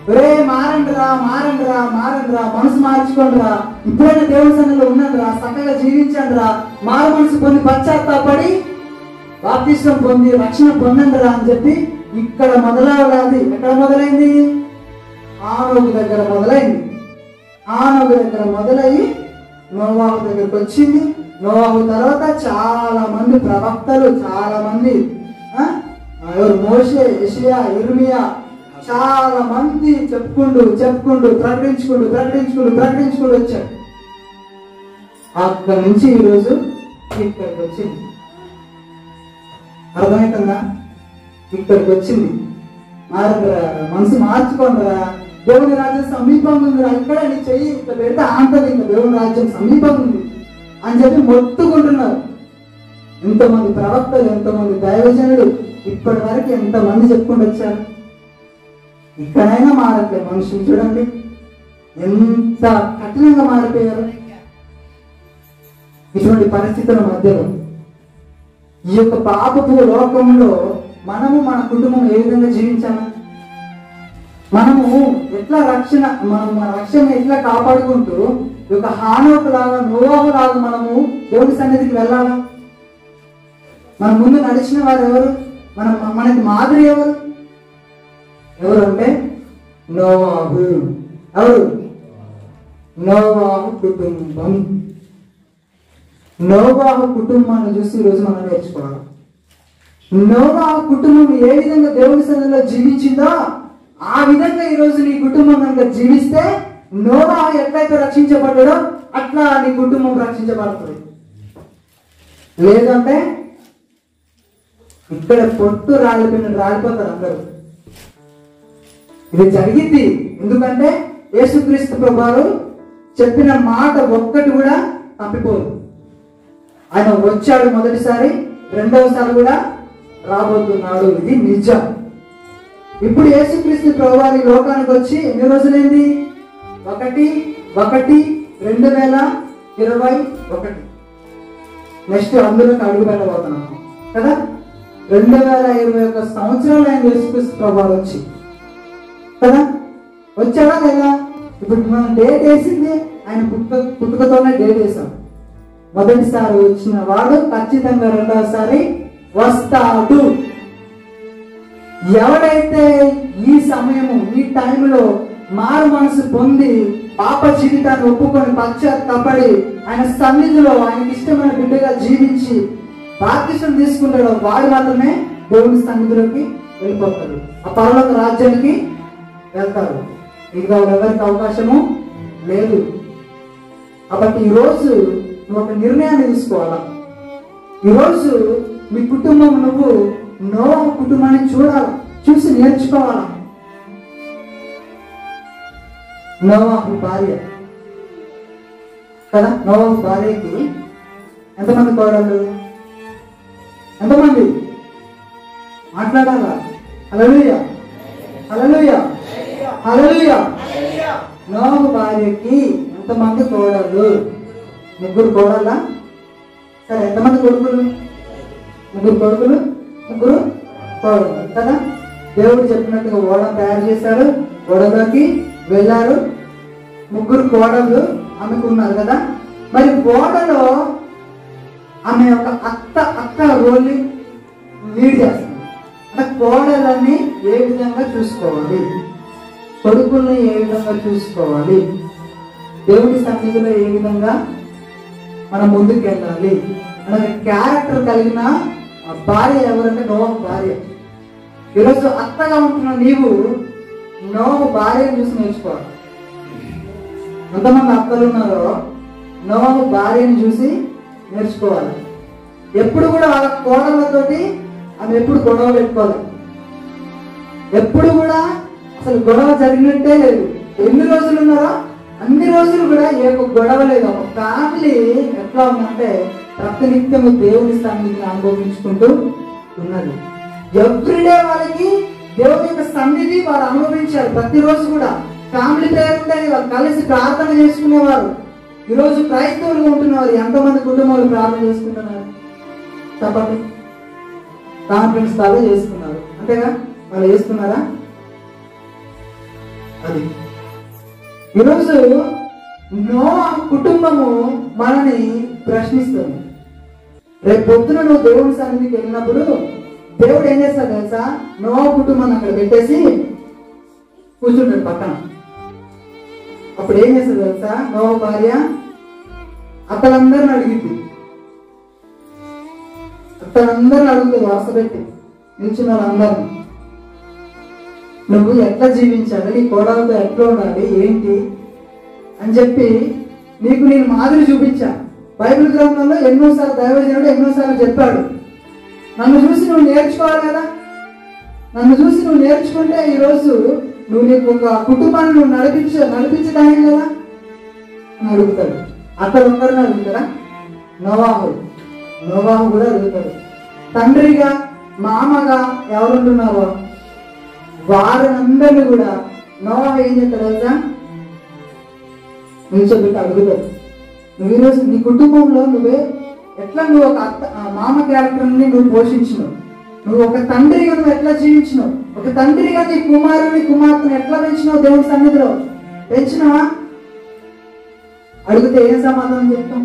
ఒరే మారండిరా, మారండిరా, మారండిరా, మనసు మార్చుకోండిరా, ఇప్పుడైనా దేవుడి సన్నిధిలో ఉన్నదిరా, చక్కగా జీవించండిరా, మారు మనసు పొంది పశ్చాత్తాపడి బాప్తిస్మం పొంది రక్షణ పొందండిరా అని చెప్పి ఇక్కడ మొదలవలేదు. ఎక్కడ మొదలైంది? హానోకు దగ్గర మొదలైంది. హానోకు దగ్గర మొదలయ్యి నోవాహు దగ్గరకు వచ్చింది. నోవాహు తర్వాత చాలా మంది ప్రవక్తలు, చాలా మంది ఎవరు, మోషే, యెషయా, ఇర్మియా, చాలా మంది చెప్పుకుంటూ ప్రకటించుకుంటూ వచ్చారు. అక్కడి నుంచి ఈరోజు ఇక్కడికి వచ్చింది. అర్థమవుతుందా? ఇక్కడికి వచ్చింది. మారండిరా, మనసు మార్చుకోండిరా, దేవుని రాజ్యం సమీపంగా ఉందిరా, ఇక్కడ నీ చెయ్యి ఇట్లా పెడితే ఆంతది, ఇంకా దేవుని రాజ్యం సమీపంగా ఉంది అని చెప్పి మొత్తుకుంటున్నారు. ఎంతమంది ప్రవక్తలు, ఎంతమంది దైవజనులు, ఇప్పటి వరకు ఎంతమంది చెప్పుకుంటూ వచ్చారు. ఇక్కడైనా మారట్లేదు మనుషులు. చూడండి ఎంత కఠినంగా మారిపోయారు. ఇటువంటి పరిస్థితుల మధ్యలో ఈ యొక్క పాపపు లోకంలో మనము, మన కుటుంబం ఏ విధంగా జీవించాము, మనము ఎట్లా మన రక్షణ ఎట్లా కాపాడుకుంటూ ఈ యొక్క హానోకు లాగా, నోవాహు లాగా మనము దేవుడి సన్నిధికి వెళ్ళాలా? మన ముందు నడిచిన వారు ఎవరు? మనకి మాదిరి ఎవరు? ఎవరు అంటే నోవాహు. ఎవరు? నోవాహు కుటుంబం. నోవాహు కుటుంబాన్ని చూసి ఈరోజు మనం నేర్చుకోవాలి. నోవాహు కుటుంబం ఏ విధంగా దేవుని సన్నిధిలో జీవించిందో ఆ విధంగా ఈరోజు నీ కుటుంబం కనుక జీవిస్తే, నోవాహు ఎట్లయితే రక్షించబడ్డాడో అట్లా నీ కుటుంబం రక్షించబడుతుంది. లేదంటే ఇక్కడ పొట్టు రాలిపోతారు అందరూ. ఇది జరిగింది. ఎందుకంటే యేసుక్రీస్తు ప్రభువు చెప్పిన మాట ఒక్కటి కూడా తప్పిపోదు. ఆయన వచ్చాడు మొదటిసారి, రెండవసారి కూడా రాబోతున్నాడు. ఇది నిజం. ఇప్పుడు యేసుక్రీస్తు ప్రభువు లోకానికి వచ్చి ఎన్ని రోజులైంది? 1/1/2021. నెక్స్ట్ అందులోకి అడుగు పెట్టబోతున్నాము కదా. 2021 సంవత్సరాలు ఆయన యేసుక్రీస్తు ప్రభువు వచ్చి కదా, వచ్చాడా లేదా? ఇప్పుడు మనం డేట్ వేసింది, ఆయన పుట్టుకతోనే డేట్ వేసాం. మొదటిసారి వచ్చిన వాడు ఖచ్చితంగా రెండవసారి వస్తాడు. ఎవడైతే ఈ సమయము, ఈ టైంలో మారు మనసు పొంది పాప జీవితాన్ని ఒప్పుకొని పశ్చాత్తాపడి ఆయన సన్నిధిలో ఆయనకి ఇష్టమైన బిడ్డగా జీవించి బాప్తిసం తీసుకుంటాడో వాడు మాత్రమే దేవుని సన్నిధిలోకి వెళ్ళిపోతాడు, ఆ పరలోక రాజ్యానికి వెళ్తారు. ఇంకా ఎవరికి అవకాశము లేదు. కాబట్టి ఈరోజు నువ్వు ఒక నిర్ణయాన్ని తీసుకోవాలా. ఈరోజు మీ కుటుంబం, నువ్వు నోవాహు కుటుంబాన్ని చూడాలి, చూసి నేర్చుకోవాలా. నోవాహు భార్య కదా, నోవాహు భార్యకి ఎంతమంది కోడళ్ళు? ఎంతమంది మాట్లాడాలా? హల్లెలూయా, హల్లెలూయా, హల్లెలూయా. నోహు భార్యకి ఎంతమంది కోడళ్ళు? 3 కోడళ్ళా? సరే, ఎంతమంది కొడుకులు? 3 కొడుకులు, 3 కోడళ్ళు కదా. దేవుడు చెప్పినట్టుగా ఓడ తయారు చేశారు, ఓడలోకి వెళ్ళారు. 3 కోడళ్ళు ఆమెకు ఉన్నారు కదా. మరి ఓడలో ఆమె ఒక అత్త రోల్ని లీడ్ చేస్తుంది. అంటే కోడలని ఏ విధంగా చూసుకోవాలి, కొడుకుల్ని ఏ విధంగా చూసుకోవాలి, దేవుడి సన్నిధిలో ఏ విధంగా మనం ముందుకు వెళ్ళాలి అనే క్యారెక్టర్ కలిగిన భార్య ఎవరంటే నోహు భార్య. ఈరోజు అత్తగా ఉంటున్న నీవు నోహు భార్యను చూసి నేర్చుకోవాలి. ఎంతమంది అత్తలు ఉన్నారో నోహు భార్యను చూసి నేర్చుకోవాలి. ఎప్పుడు కూడా వాళ్ళ కోడళ్ళతోటి ఆమె ఎప్పుడు గొడవ పెట్టుకోవాలి. ఎప్పుడు కూడా అసలు గొడవ జరిగినట్టే లేదు. ఎన్ని రోజులు ఉన్నారో అన్ని రోజులు కూడా ఏ గొడవ లేదు. ఒక ఫ్యామిలీ ఎట్లా ఉందంటే ప్రతినిత్యము దేవుని సన్నిధిని అనుభవించుకుంటూ ఉన్నది. ఎవ్రీడే వాళ్ళకి దేవుని యొక్క సన్నిధి వారు అనుభవించారు. ప్రతిరోజు కూడా ఫ్యామిలీ ప్రేయర్ ఉండేది, వాళ్ళు కలిసి ప్రార్థన చేసుకునేవారు. ఈరోజు క్రైస్తవులుగా ఉంటున్నవారు ఎంతమంది కుటుంబాలు ప్రార్థన చేసుకుంటున్నారు? చెప్పండి. కాన్ఫరెన్స్ తాలో చేసుకున్నారు, అంతేగా? వాళ్ళు చేసుకున్నారా? అది ఈరోజు నోహు కుటుంబము మనని ప్రశ్నిస్తుంది. రేపు పొద్దున నువ్వు దేవుని సన్నిధికి వెళ్ళినప్పుడు దేవుడు ఏం చేస్తాడు తెలుసా? నోహు కుటుంబాన్ని అక్కడ పెట్టేసి కూర్చుంటాడు పక్కన. అప్పుడు ఏం చేస్తాడు తెలుసా? నోహు భార్య అతనందరిని అడిగింది, అతనందరిని అడుగుతుంది వరుస పెట్టి నిల్చున్న వాళ్ళందరినీ, నువ్వు ఎట్లా జీవించాలి, నీ కోడలతో ఎట్లా ఉండాలి ఏంటి అని చెప్పి నీకు నేను మాదిరి చూపించా. బైబిల్ గ్రంథంలో ఎన్నోసార్లు దైవజనుడు ఎన్నోసార్లు చెప్పాడు. నన్ను చూసి నువ్వు నేర్చుకోవాలి కదా. నన్ను చూసి నువ్వు నేర్చుకుంటే ఈరోజు నువ్వు నీకు ఒక కుటుంబాన్ని నువ్వు నడిపించడానికి కదా అని అడుగుతాడు. అతను అందరిని అడుగుతారా? నోవాహు కూడా అడుగుతాడు. తండ్రిగా మామగా ఎవరుంటున్నారో వారందరినీ కూడా నోవాహు ఏం చేస్తాడు తెలుసా? నిల్చోబెట్టి అడుగుతాడు. నువ్వు ఈరోజు నీ కుటుంబంలో నువ్వే ఎట్లా నువ్వు ఒక మామ క్యారెక్టర్ని నువ్వు పోషించినావు, నువ్వు ఒక తండ్రిగా నువ్వు ఎట్లా జీవించినావు, ఒక తండ్రిగా నీ కుమార్తెను ఎట్లా పెంచినావు, దేవుని సన్నిధిలో పెంచినావా? అడిగితే ఏం సమాధానం చెప్తాం?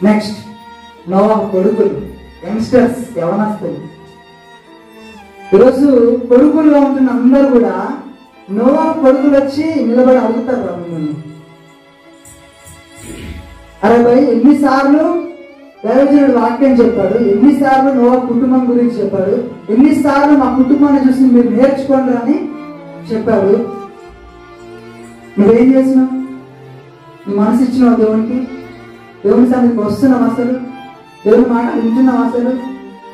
నెక్స్ట్ నోవాహు కొడుకులు, యంగ్స్టర్స్, యవనస్తులు. ఈరోజు కొడుకులుగా ఉంటున్న అందరూ కూడా నోవాహు కొడుకులు వచ్చి నిలబడి అడుగుతారు మిమ్మల్ని, అరే భయ్ ఎన్నిసార్లు దైవజనుడు వాక్యం చెప్పాడు, ఎన్నిసార్లు నోవాహు కుటుంబం గురించి చెప్పాడు, ఎన్నిసార్లు మా కుటుంబాన్ని చూసి మీరు నేర్చుకోండి అని చెప్పాడు. నువ్వేం చేసినావు? నీ మనసు ఇచ్చినావు దేవునికి? దేవుని సన్నిధికి వస్తున్నావు అసలు? దేవుని మాట వింటున్నావు అసలు?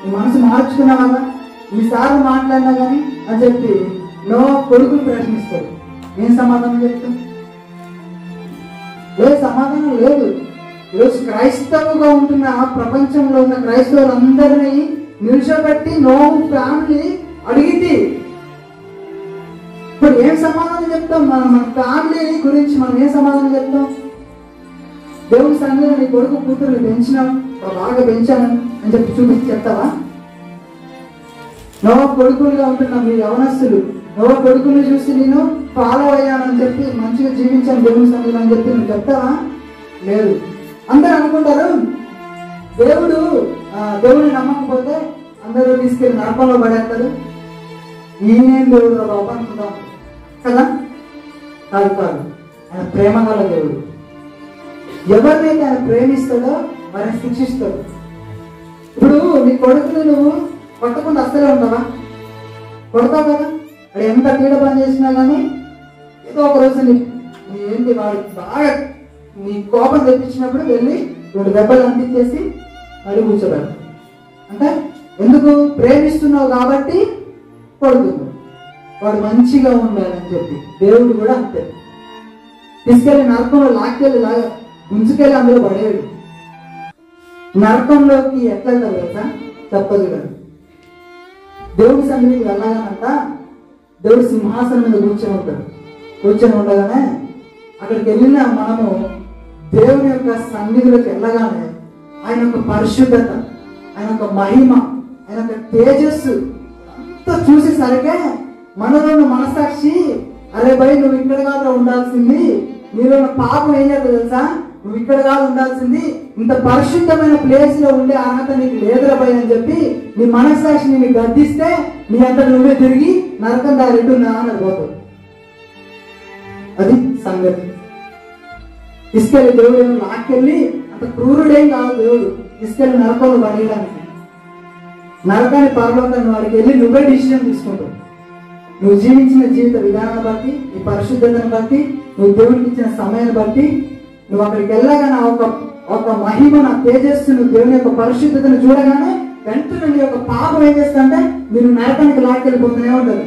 నీ మనసు మార్చుకున్నావా? ఈసార్లు మాట్లాడినా కానీ అని చెప్పి నోవాహు కొడుకులు ప్రశ్నిస్తాడు. ఏం సమాధానం చెప్తాం? ఏ సమాధానం లేదు. ఈరోజు క్రైస్తవుగా ఉంటున్న ప్రపంచంలో ఉన్న క్రైస్తవులందరినీ నిల్చోబెట్టి నోవాహు ఫ్యామిలీ అడిగింది. ఇప్పుడు ఏం సమాధానం చెప్తాం? మన ఫ్యామిలీ గురించి మనం ఏం సమాధానం చెప్తాం? దేవుని సన్నిధిలో నీ కొడుకు కూతురు పెంచినావు, బాగా పెంచాను అని చెప్పి చూపించి చెప్తావా? నోవాహు కొడుకులుగా ఉంటున్నా మీ యవనస్తులు, నోవాహు కొడుకుని చూసి నేను ఫాలో అయ్యానని చెప్పి మంచిగా జీవించాను దేవుని సన్నిధిలో అని చెప్పి నువ్వు చెప్తావా? లేదు. అందరూ అనుకుంటారు దేవుడిని నమ్మకపోతే అందరూ తీసుకెళ్ళి నరకంలో పడేస్తారు, ఈయనేం దేవుడు బాబు అనుకుంటాం కదా. కాదు, ఆయన ప్రేమ గల దేవుడు. ఎవరినైతే ఆయన ప్రేమిస్తాడో వారిని శిక్షిస్తాడు. ఇప్పుడు నీ కొడుకుని నువ్వు కొట్టకుండా అస్సలే ఉంటావా? కొడతావు కదా. అది ఎంత పీడ పని చేసినా కానీ ఏదో ఒక రోజు ఏంటి వాడు బాగా నీ కోపం తెప్పించినప్పుడు వెళ్ళి 2 దెబ్బలు అంటించేసి మళ్ళీ కూర్చోబెడతావు. అంటే ఎందుకు? ప్రేమిస్తున్నావు కాబట్టి కొడుతున్నావు, వాడు మంచిగా ఉండాలని చెప్పి. దేవుడు కూడా అంతే, తీసుకెళ్ళి నరకంలో లాక్కెళ్ళి గుంజుకెళ్ళి అందులో పడేయడు. నరకంలోకి ఎట్లా వెళ్తారు తెలుసా? చెప్పగలరు. దేవుడి సన్నిధికి వెళ్ళగానంట దేవుడి సింహాసనం మీద కూర్చొని ఉంటాడు. కూర్చొని ఉండగానే అక్కడికి వెళ్ళిన మనము దేవుని యొక్క సన్నిధిలోకి వెళ్ళగానే ఆయన యొక్క పరిశుద్ధత, ఆయన యొక్క మహిమ, ఆయన యొక్క తేజస్సు అంతా చూసేసరికే మనలో ఉన్న మనసాక్షి, అరే భయ్ నువ్వు ఇక్కడ కాదు ఉండాల్సింది, నీలో ఉన్న పాపం ఏం చేస్తా తెలుసా, నువ్వు ఇక్కడ కాదు ఉండాల్సింది, ఇంత పరిశుద్ధమైన ప్లేస్ లో ఉండే అర్హత నీకు లేదురా భయ్ అని చెప్పి నీ మనసాక్షిని నీకు గద్దిస్తే నీ అంతా నువ్వే తిరిగి నరకం దారి ఎట్టున్నా అని అడిపోతావు. అది సంగతి. తీసుకెళ్ళి దేవుడు ఏమో లాక్కెళ్ళి అంత క్రూరుడేం కాదు దేవుడు, తీసుకెళ్ళి నరకంలో పడేయడానికి. నరకాన్ని పరలోకాన్ని వాడికి వెళ్ళి నువ్వే డిసిషన్ తీసుకుంటావు. నువ్వు జీవించిన జీవిత విధానాన్ని బట్టి, నీ పరిశుద్ధతను బట్టి, నువ్వు దేవుడికి ఇచ్చిన సమయాన్ని బట్టి నువ్వు అక్కడికి వెళ్ళగానే ఒక మహిమ, నా తేజస్సును, దేవుని యొక్క పరిశుద్ధతను చూడగానే వెంటనే నీ యొక్క పాపం ఏం చేస్తా నేను నరకానికి లాక్కెళ్ళిపోతూనే ఉండదు.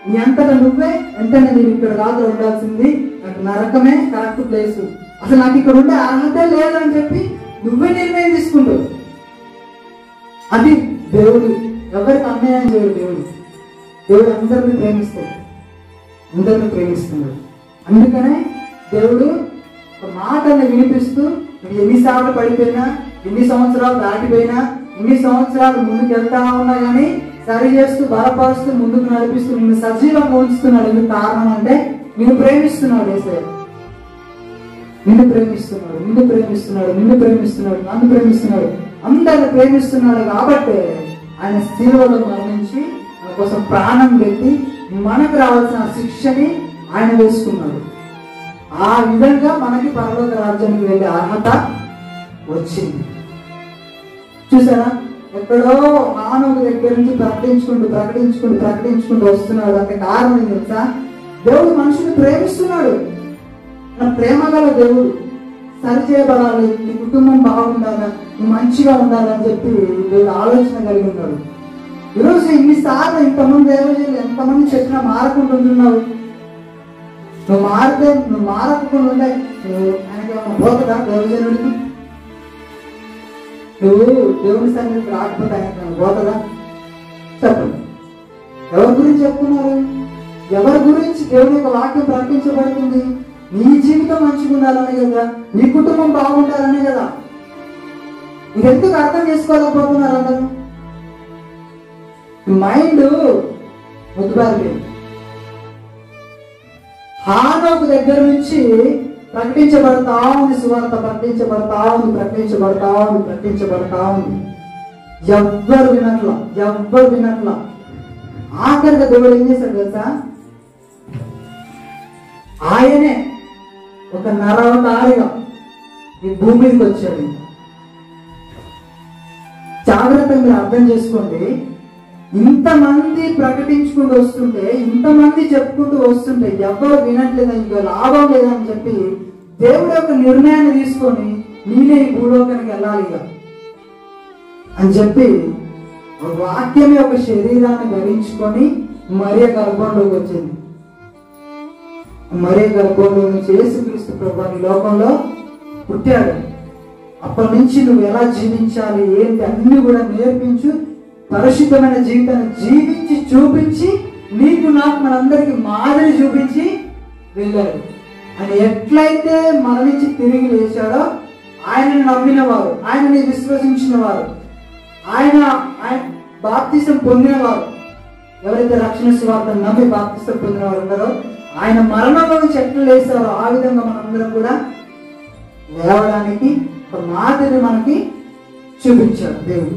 నీ అంతటా నువ్వే వెంటనే నేను ఇక్కడ కాదు ఉండాల్సింది, నాకు నరకమే కరెక్ట్ ప్లేస్, అసలు నాకు ఇక్కడ ఉండే అర్హతే లేదని చెప్పి నువ్వే నిర్ణయం తీసుకుంటావు. అది దేవుడు. ఎవరికి అన్యాయం చేయడు దేవుడు. దేవుడు అందరిని ప్రేమిస్తాడు, అందరిని ప్రేమిస్తున్నాడు. అందుకనే దేవుడు ఒక మాటని వినిపిస్తూ నువ్వు ఎన్నిసార్లు పడిపోయినా, ఎన్ని సంవత్సరాలు దాటిపోయినా, ఎన్ని సంవత్సరాలు ముందుకు వెళ్తా ఉన్నా కానీ సరి చేస్తూ, బలపరుస్తూ, ముందుకు నడిపిస్తూ నిన్ను సజీవంగా ఉంచుతున్నాడు. ఎందుకు కారణం అంటే నిన్ను ప్రేమిస్తున్నాడు. యేసయ్య నిన్ను ప్రేమిస్తున్నాడు, నిన్ను ప్రేమిస్తున్నాడు, నిన్ను ప్రేమిస్తున్నాడు, నన్ను ప్రేమిస్తున్నాడు, అందరిని ప్రేమిస్తున్నాడు. కాబట్టి ఆయన శిలువలో మరణించి మన కోసం ప్రాణం పెట్టి మనకు రావాల్సిన శిక్షని ఆయన వేసుకున్నాడు. ఆ విధంగా మనకి పరలోక రాజ్యానికి వెళ్ళే అర్హత వచ్చింది. చూసారా? ఎక్కడో హానోకు దగ్గర నుంచి ప్రకటించుకుంటూ వస్తున్నాడు. అంటే కారణం ఏం తెలుసా? దేవుడు మనుషుని ప్రేమిస్తున్నాడు. ప్రేమ గల దేవుడు. సరి చేయబడాలి, నీ కుటుంబం బాగుండాలి, నువ్వు మంచిగా ఉండాలని చెప్పి దేవుడు ఆలోచన కలిగి ఉన్నాడు. ఈరోజు ఇన్నిసార్లు ఇంతమంది దేవజనులు ఎంతమంది చెప్పినా మారకుంటున్నావు. నువ్వు మారితే, నువ్వు మారకుండా ఉండే ఆయనకి ఏమైనా పోతుందా? దేవజనుడికి నువ్వు దేవుని సన్నిధికి రాకపోతే ఆయనకి పోతుందా? చెప్పండి. ఎవరి గురించి చెప్తున్నారు? ఎవరి గురించి దేవుని యొక్క వాక్యం ప్రకటించబడుతుంది? నీ జీవితం మంచిగా ఉండాలనే కదా, నీ కుటుంబం బాగుండాలనే కదా. ఇదెందుకు అర్థం చేసుకోలేకపోతున్నారు అందరూ? మైండ్ ముద్దుబారిపోయింది. హానోకు దగ్గర నుంచి ప్రకటించబడతా ఉంది సువార్త, ప్రకటించబడతా ఉంది. ఎవ్వరు వినట్లా. ఆఖరిగా దేవుడు ఏం చేశాడు తెలుసా? ఆయనే ఒక నరవతారిగా ఈ భూమి మీదకి వచ్చాడు. జాగ్రత్తగా మీరు అర్థం చేసుకోండి. ఇంతమంది ప్రకటించుకుంటూ వస్తుంటే, ఇంతమంది చెప్పుకుంటూ వస్తుంటే ఎవరు వినట్లేదని, ఇంకా లాభం లేదని చెప్పి దేవుడు యొక్క నిర్ణయాన్ని తీసుకొని నేనే ఈ భూలోకానికి వెళ్ళాలి అని చెప్పి వాక్యమే ఒక శరీరాన్ని ధరించుకొని మరియ గర్భంలోకి వచ్చింది. మరియ గర్భంలో నుంచి యేసుక్రీస్తు ప్రభువు ఈ లోకంలో పుట్టాడు. అప్పటి నుంచి నువ్వు ఎలా జీవించాలి ఏంటి అన్ని కూడా నేర్పించు, పరిశుద్ధమైన జీవితాన్ని జీవించి చూపించి నీకు నాకు మనందరికి మాదిరి చూపించి వెళ్ళాడు. ఆయన ఎట్లయితే మరణించి తిరిగి లేచాడో ఆయనను నమ్మిన వారు, ఆయనని విశ్వసించిన వారు, ఆయన బాప్తిసం పొందిన వారు, ఎవరైతే రక్షణ సువార్తను నమ్మి బాప్తిసం పొందిన వారు ఉన్నారో, ఆయన మరణంలో నుంచి ఎట్లా లేచారో ఆ విధంగా మనందరం కూడా లేవడానికి ఒక మాదిరి మనకి చూపించాడు దేవుడు.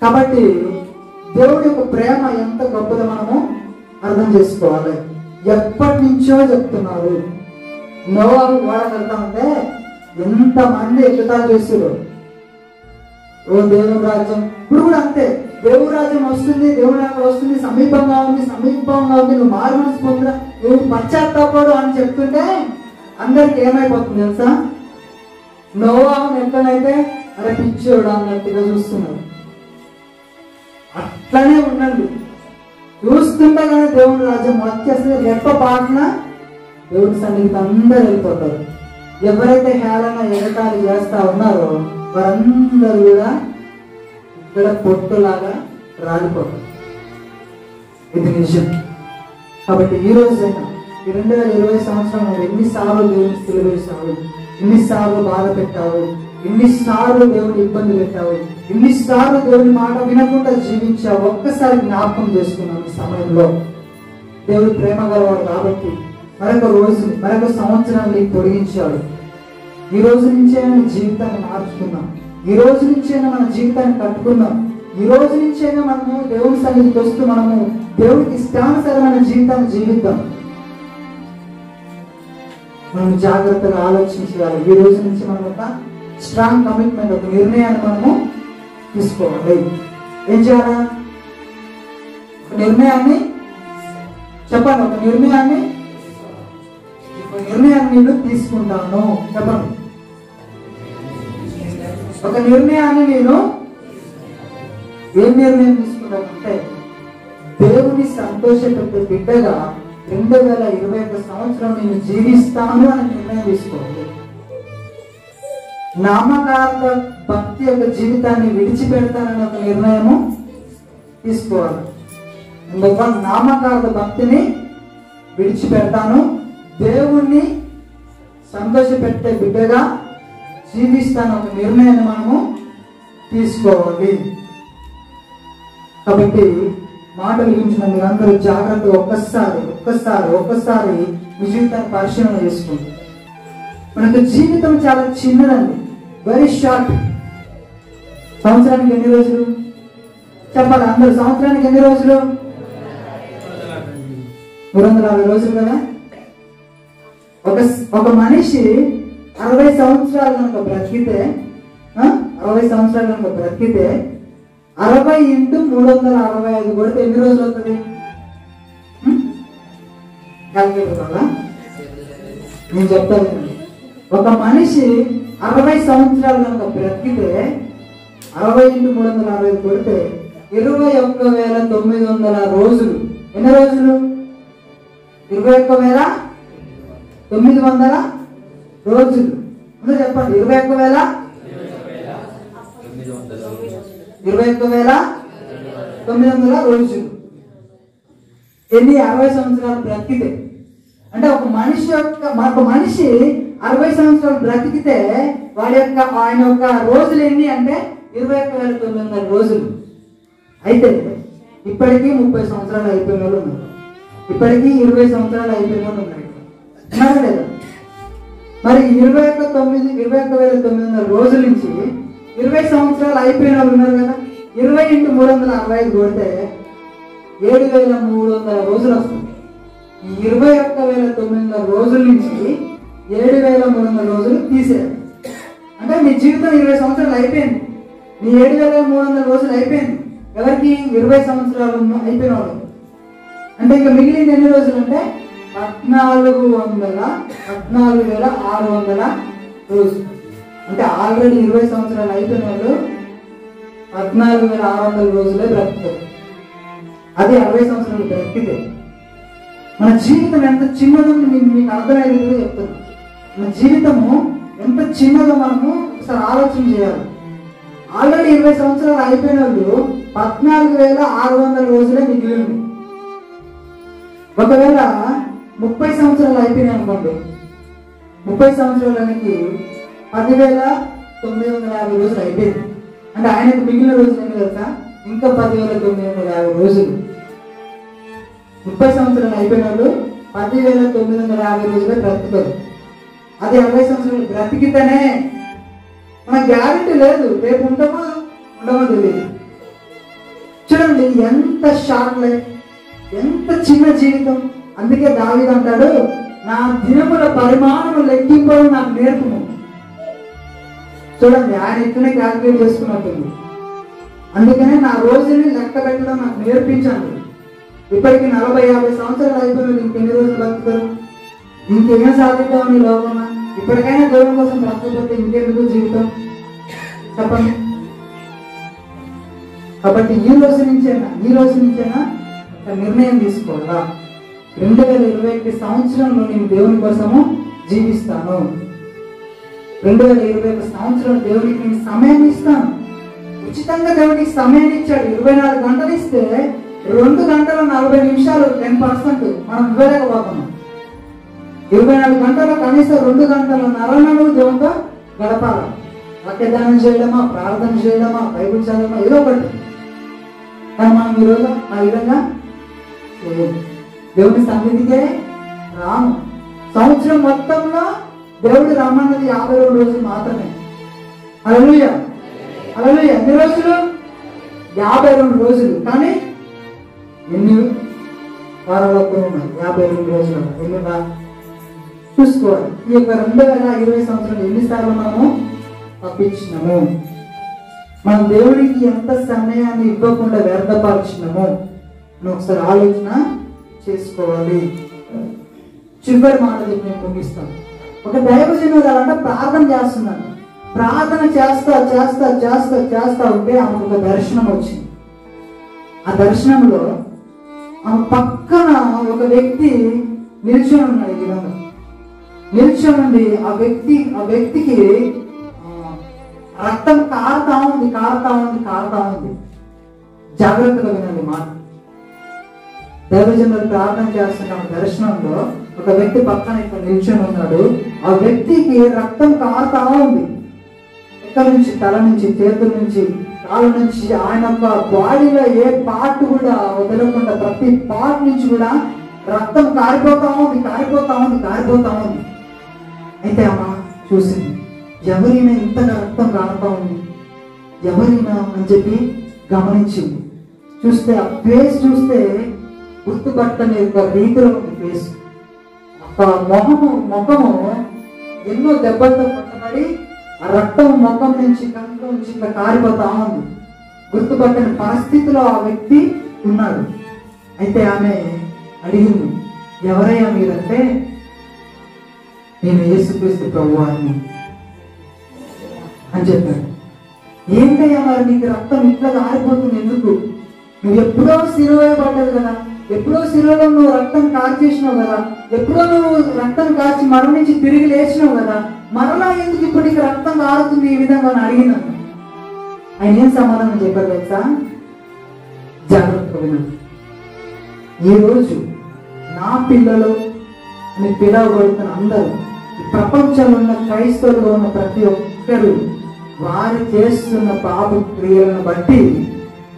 కాబట్టి దేవుడి యొక్క ప్రేమ ఎంత గొప్పదో మనము అర్థం చేసుకోవాలి. ఎప్పటి నుంచో చెప్తున్నారు. నోవాహు ఓడ కడతా ఉంటే ఎంతమంది ఎగతాళి చేస్తున్నారు. ఓ దేవుని రాజ్యం ఇప్పుడు కూడా అంతే. దేవుడి రాజ్యం వస్తుంది, దేవుడి రాజ్యం వస్తుంది, సమీపంగా ఉంది, నువ్వు మారు మనసు పొందురా, నువ్వు పశ్చాత్తాపడు అని చెప్తుంటే అందరికి ఏమైపోతుంది తెలుసా? నోవాహుని ఎట్లనైతే అరే పిచ్చోడు అన్నట్టుగా చూస్తున్నారు. అట్లనే ఉండండి. చూస్తుండగానే దేవుడి రాజ్యం వచ్చేస్తే రెప్ప పాటన దేవుడి సన్నిధికి అందరూ వెళ్ళిపోతారు. ఎవరైతే హేళన ఎగతాళి చేస్తా ఉన్నారో వారందరూ కూడా ఇక్కడ పొట్టులాగా రాలిపోతారు. ఇది నిజం. కాబట్టి ఈ రోజైనా ఈ 2020 సంవత్సరం ఎన్నిసార్లు దేవుని సిలువేశావు, ఎన్నిసార్లు బాధ పెట్టావు, ఎన్నిసార్లు దేవుని ఇబ్బంది పెట్టావు, ఎన్నిసార్లు దేవుని మాట వినకుండా జీవించావు, ఒక్కసారి జ్ఞాపకం చేసుకున్నాను. ఈ సమయంలో దేవుడు ప్రేమ గలవాడు కాబట్టి మరొక రోజు మరొక సంవత్సరాన్ని పొడిగించాడు. ఈ రోజు నుంచైనా మన జీవితాన్ని మార్చుకున్నాం. ఈ రోజు నుంచైనా మన జీవితాన్ని కట్టుకున్నాం. ఈ రోజు నుంచైనా మనము దేవుని సన్నిధికి వస్తూ మనము దేవుడికి ఇష్టానుసారమైన జీవితాన్ని జీవిద్దాం. మనం జాగ్రత్తగా ఆలోచించాలి. ఈ రోజు నుంచి మనం ఒక స్ట్రాంగ్ కమిట్మెంట్, ఒక నిర్ణయాన్ని మనము తీసుకోవాలి. ఏం చేయాలా? ఒక నిర్ణయాన్ని చెప్పండి. ఒక నిర్ణయాన్ని నేను తీసుకుంటాను. చెప్పండి. ఒక నిర్ణయాన్ని నేను ఏం నిర్ణయం తీసుకుంటానంటే దేవుని సంతోషపెట్టే బిడ్డగా 2021 సంవత్సరం నేను జీవిస్తాను అని నిర్ణయం తీసుకోవాలి. నామకార్థ భక్తి యొక్క జీవితాన్ని విడిచిపెడతానని ఒక నిర్ణయము తీసుకోవాలి. నామకార్థ భక్తిని విడిచిపెడతాను, దేవుణ్ణి సంతోషపెట్టే బిడ్డగా జీవిస్తాను ఒక నిర్ణయాన్ని మనము తీసుకోవాలి. కాబట్టి మాటలు గురించిన మీరు అందరూ జాగ్రత్తగా ఒక్కసారి మీ జీవితాన్ని పరిశీలన చేసుకోండి. మనకు జీవితం చాలా చిన్నదండి, వెరీ షార్ట్. సంవత్సరానికి ఎన్ని రోజులు చెప్పాలి అందరూ? సంవత్సరానికి ఎన్ని రోజులు? 360 రోజులు కదా. ఒక మనిషి 60 సంవత్సరాలు కనుక బ్రతికితే 60 సంవత్సరాలు కనుక బ్రతికితే 60 × 365 కొడితే ఎన్ని రోజులు అవుతుంది? క్యాల్కులేటర్ వల్ల నేను చెప్తాను. ఒక మనిషి 60 సంవత్సరాలు కనుక బ్రతికితే 60 × 365 కొడితే 21,900 రోజులు. ఎన్ని రోజులు? 21,900 రోజులు. ముందు చెప్పండి. 21,900 రోజులు. ఎన్ని? 60 సంవత్సరాలు బ్రతికితే. అంటే ఒక మనిషి 60 సంవత్సరాలు బ్రతికితే ఆయన యొక్క రోజులు ఎన్ని అంటే 21,900 రోజులు. అయితే ఇప్పటికీ 30 సంవత్సరాలు అయిపోయిన వాళ్ళు ఉన్నారు, ఇప్పటికీ 20 సంవత్సరాలు అయిపోయిన వాళ్ళు ఉన్నారు లేదా? మరి 21,900 రోజుల నుంచి 20 సంవత్సరాలు అయిపోయిన వాళ్ళు ఉన్నారు కదా. 20 × 365 కొడితే 7,300 రోజులు వస్తుంది. ఈ 21,900 రోజుల నుంచి 7,300 రోజులు తీసేయాలి. అంటే మీ జీవితం 20 సంవత్సరాలు అయిపోయింది. మీ 7,300 రోజులు అయిపోయింది. ఎవరికి? 20 సంవత్సరాలు అయిపోయిన వాళ్ళు. అంటే ఇంకా మిగిలిన ఎన్ని రోజులు అంటే 14,600 రోజులు. అంటే ఆల్రెడీ 20 సంవత్సరాలు అయిపోయిన వాళ్ళు 14,600 రోజులే బ్రతుకుతారు. అది 60 సంవత్సరాలు బ్రతికితే. మన జీవితం ఎంత చిన్నదో మీకు అర్థమయ్యేది చెప్తాను. మన జీవితము ఎంత చిన్నదో మనము ఒకసారి ఆలోచన చేయాలి. ఆల్రెడీ 20 సంవత్సరాలు అయిపోయిన వాళ్ళు 14,600 రోజులే మిగిలింది. ఒకవేళ 30 సంవత్సరాలు అయిపోయినాయి అనుకోండి, 30 సంవత్సరాలకి 10,950 రోజులు అయిపోయింది. అంటే ఆయనకు మిగిలిన రోజులు ఎన్ని తెలుసా? ఇంకా 10,950 రోజులు. 30 సంవత్సరాలు అయిపోయిన వాళ్ళు 10,950 రోజులే బ్రతుకుతారు. అది 60 సంవత్సరాలు బ్రతికితేనే మన గ్యారెంటీ లేదు, రేపు ఉండమో తెలియదు. చూడండి ఎంత షార్ట్ లైఫ్, ఎంత చిన్న జీవితం. అందుకే దావీదు అంటాడు, నా దినముల పరిమాణము లెక్కింపడం నాకు నేర్పుము. చూడండి ఆయన ఇట్లనే క్యాల్కులేట్ చేసుకున్నట్టుంది. అందుకనే నా రోజుని లెక్క పెట్టడం నాకు నేర్పించండి. ఇప్పటికి 40-50 సంవత్సరాలు అయిపోయిన ఇంకెన్ని రోజులు బతుకుతారు? ఇంకేం సాధిద్దామని లోకమా? ఇప్పటికైనా దేవుని కోసం బ్రతకపోతే ఇంకెందుకు జీవితం చెప్పండి. కాబట్టి ఈ రోజు నుంచైనా ఒక నిర్ణయం తీసుకోవాలా. 2021 సంవత్సరంలో నేను దేవుని కోసము జీవిస్తాను. 2021 సంవత్సరం దేవుడికి నేను సమయాన్ని ఇస్తాను. ఉచితంగా దేవుడికి సమయాన్ని ఇచ్చాడు. 24 గంటలు ఇస్తే 2 గంటల 40 నిమిషాలు 10% మనం ఇవ్వలేకపోతున్నాం. 24 గంటలు కనీసం 2 గంటల నరనలు దేవుడితో గడపాలి. వాక్యదానం చేయడమా, ప్రార్థన చేయడమా, బైబిల్ చదవడమా, ఏదో ఒకటి. కానీ మనం ఈరోజు ఆ విధంగా దేవుని సన్నిధికే రాము. సంవత్సరం మొత్తంలో దేవుడు రమ్మన్నది 52 రోజులు మాత్రమే. హల్లెలూయా, హల్లెలూయా. ఎన్ని రోజులు? 52 రోజులు. కానీ ఎన్ని వారాలు ఉన్నాయి? 52 రోజులు. ఎన్ని చూసుకోవాలి. ఈ యొక్క 2020 సంవత్సరం ఎన్నిసార్లు మనము తప్పించినాము, మనం దేవుడికి ఎంత సమయాన్ని ఇవ్వకుండా వ్యర్థపరిచినాము అని ఒకసారి ఆలోచన చేసుకోవాలి. చివరి మాట చెప్పి నేను ముగిస్తాను. ఒక దైవజనుడు అంటే ప్రార్థన చేస్తున్నాను. ప్రార్థన చేస్తా చేస్తా చేస్తా చేస్తా ఉంటే ఆమెకు ఒక దర్శనం వచ్చింది. ఆ దర్శనంలో ఆమె పక్కన ఒక వ్యక్తి నిల్చొని ఉన్నాడు. ఈ విధంగా నిల్చొని ఉండి ఆ వ్యక్తికి రక్తం కారుతా ఉంది. జాగ్రత్తగా వినండి మాట. దైవజనులు ప్రార్థన చేస్తున్న దర్శనంలో ఒక వ్యక్తి పక్కన ఇక్కడ నిల్చొని ఉన్నాడు. ఆ వ్యక్తికి రక్తం కారుతా ఉంది. ఎక్కడి నుంచి? తల నుంచి, చేతుల నుంచి, కాళ్ళ నుంచి, ఆయన బాడీలో ఏ పార్ట్ కూడా వదలకుండా ప్రతి పార్ట్ నుంచి కూడా రక్తం కారిపోతా ఉంది. అయితే అమ్మ చూసింది, ఎవరైనా ఇంతగా రక్తం కారుతా ఉంది, ఎవరైనా అని చెప్పి గమనించింది. చూస్తే ఆ ఫేస్ చూస్తే గుర్తుపట్టని ఒక రీతిలో ఉంది ఫేస్. ఒక ముఖము ఎన్నో దెబ్బలతో పట్టబడి ఆ రక్తం ముఖం నుంచి, కంట్లో నుంచి ఇట్లా కారిపోతా ఉంది. గుర్తుపట్టని పరిస్థితిలో ఆ వ్యక్తి ఉన్నాడు. అయితే ఆమె అడిగింది, ఎవరయ్యా మీరంటే, నేను యేసుక్రీస్తు ప్రభువాన్ని అని చెప్పాడు. ఏంటయ్యా మరి నీకు రక్తం ఇట్లా కారిపోతుంది ఎందుకు? నువ్వు ఎప్పుడో సిలువ వేయబడ్డది కదా, ఎప్పుడో సిలువలో నువ్వు రక్తం కార్చేసినావు కదా, ఎప్పుడో నువ్వు రక్తం కార్చి మరణించి తిరిగి లేచినావు కదా, మరలా ఎందుకు ఇప్పుడు నీకు రక్తం కారుతుంది ఈ విధంగా అని అడిగినాను. ఆయన ఏం సమాధానం చెప్పారు తెలుసా? జాగ్రత్తగా వినండి. ఈరోజు నా పిల్లలు అని పిలవబడుతున్న అందరూ, ఈ ప్రపంచంలో ఉన్న క్రైస్తవులుగా ఉన్న ప్రతి ఒక్కరు వారు చేస్తున్న పాప క్రియలను బట్టి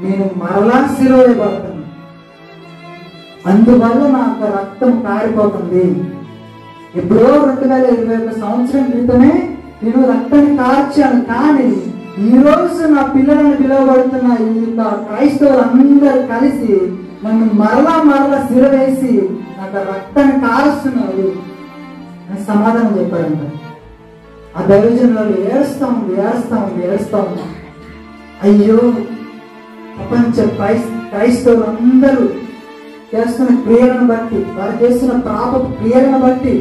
నేను మరలా సిలువ వేయబడుతున్నాను. అందువల్ల నాకు రక్తం కారిపోతుంది. ఎప్పుడో 2021 సంవత్సరం క్రితమే నేను రక్తాన్ని కార్చాను. కానీ ఈ రోజు నా పిల్లలను పిలువబడుతున్న ఈ క్రైస్తవులు అందరూ కలిసి నన్ను మరలా సిలువ వేసి నాకు రక్తాన్ని కారుస్తున్నారు అని సమాధానం చెప్పాడంట. ఆ దైవజనులు ఏడుస్తా ఉంది. అయ్యో, ప్రపంచ క్రైస్తవులు అందరూ చేస్తున్న క్రియలను బట్టి, వారు చేస్తున్న పాప క్రియలను బట్టి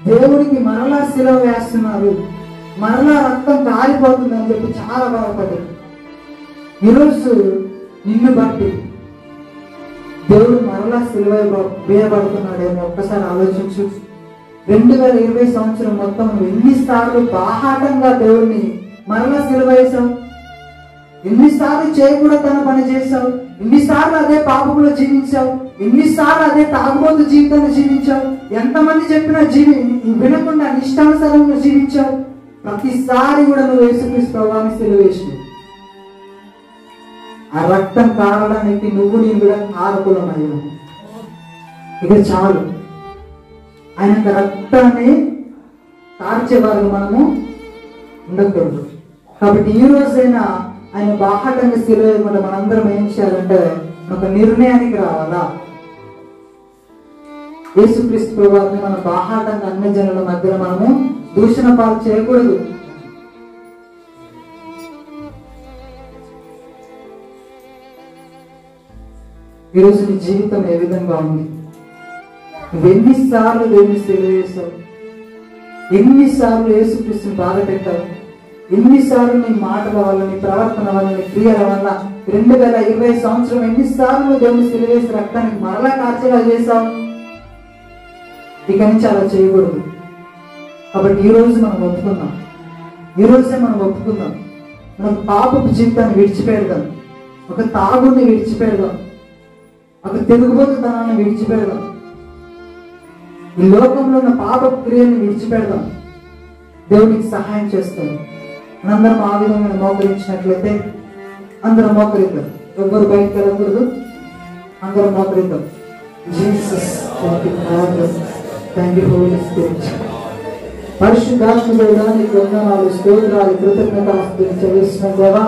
దేవుడికి మరలా సిలువ వేస్తున్నారు, మరలా రక్తం కారిపోతుంది అని చెప్పి చాలా బాధపడ్డారు. ఈరోజు నిన్ను బట్టి దేవుడు మరలా సిలువ వేయబడుతున్నాడేమో ఒక్కసారి ఆలోచించు. 2020 సంవత్సరం మొత్తం ఎన్నిసార్లు బాహాటంగా దేవుడిని మరలా సిలువ వేశావు? ఎన్నిసార్లు చేయకూడదు తన పని చేశావు? ఎన్నిసార్లు అదే పాపంలో జీవించావు? ఎన్నిసార్లు అదే తాగుబోతు జీవితాన్ని జీవించావు? ఎంతమంది చెప్పినా వినకుండా నిష్టానుసారంగా జీవించావు? ప్రతిసారి కూడా నువ్వు యేసుక్రీస్తు ప్రభువుని సిలువ వేసినావు. ఆ రక్తం కారడానికి నేను కూడా కారకులమయ్యావు. ఇక చాలు. ఆయన రక్తాన్ని కార్చేవారు మనము ఉండకూడదు. కాబట్టి ఈ రోజైనా ఆయన బాహాటంగా సిలువ వేయకుండా మనందరం ఏం చేయాలంటే ఒక నిర్ణయానికి రావాలా? యేసుక్రీస్తు ప్రభువుని మన బాహాటంగా అన్ని జనుల మధ్యలో మనము దూషణ పాలు చేయకూడదు. ఈరోజు నీ జీవితం ఏ విధంగా ఉంది? ఎన్నిసార్లు దేవుని సిలువ వేశావు? ఎన్నిసార్లు యేసుక్రీస్తుని బాధ పెట్టావు? ఎన్నిసార్లు నీ మాటల వల్ల, నీ ప్రవర్తన వల్ల, నీ క్రియల వల్ల 2020 సంవత్సరం ఎన్నిసార్లు దేవుని సిలువ వేసి రక్తానికి మరలా కార్చేలా చేశావు? ఇక నుంచి అలా చేయకూడదు. కాబట్టి ఈ రోజు మనం ఒప్పుకుందాం, ఈ రోజే మనం ఒప్పుకుందాం. మనం పాపపు జీవితాన్ని విడిచిపెడదాం, ఒక తాగుని విడిచిపెడదాం, ఒక తిరుగుబోతుతనాన్ని విడిచిపెడదాం, ఈ లోకంలో ఉన్న పాపపు క్రియలను విడిచిపెడదాం. దేవునికి సహాయం చేస్తాడు. మనందరం ఆ విధంగా మోకరించినట్లయితే అందరం మోకరిద్దాం. ఎవ్వరు బయటకు వెళ్ళకూడదు, అందరం మోకరిద్దాం. Jesus thank you holy spirit. పరిశుద్ధాత్మ దేవుడా నీకు వందనాలు, స్తోత్రాలు, కృతజ్ఞతాస్తుతులు చెల్లిస్తున్నాం దేవా.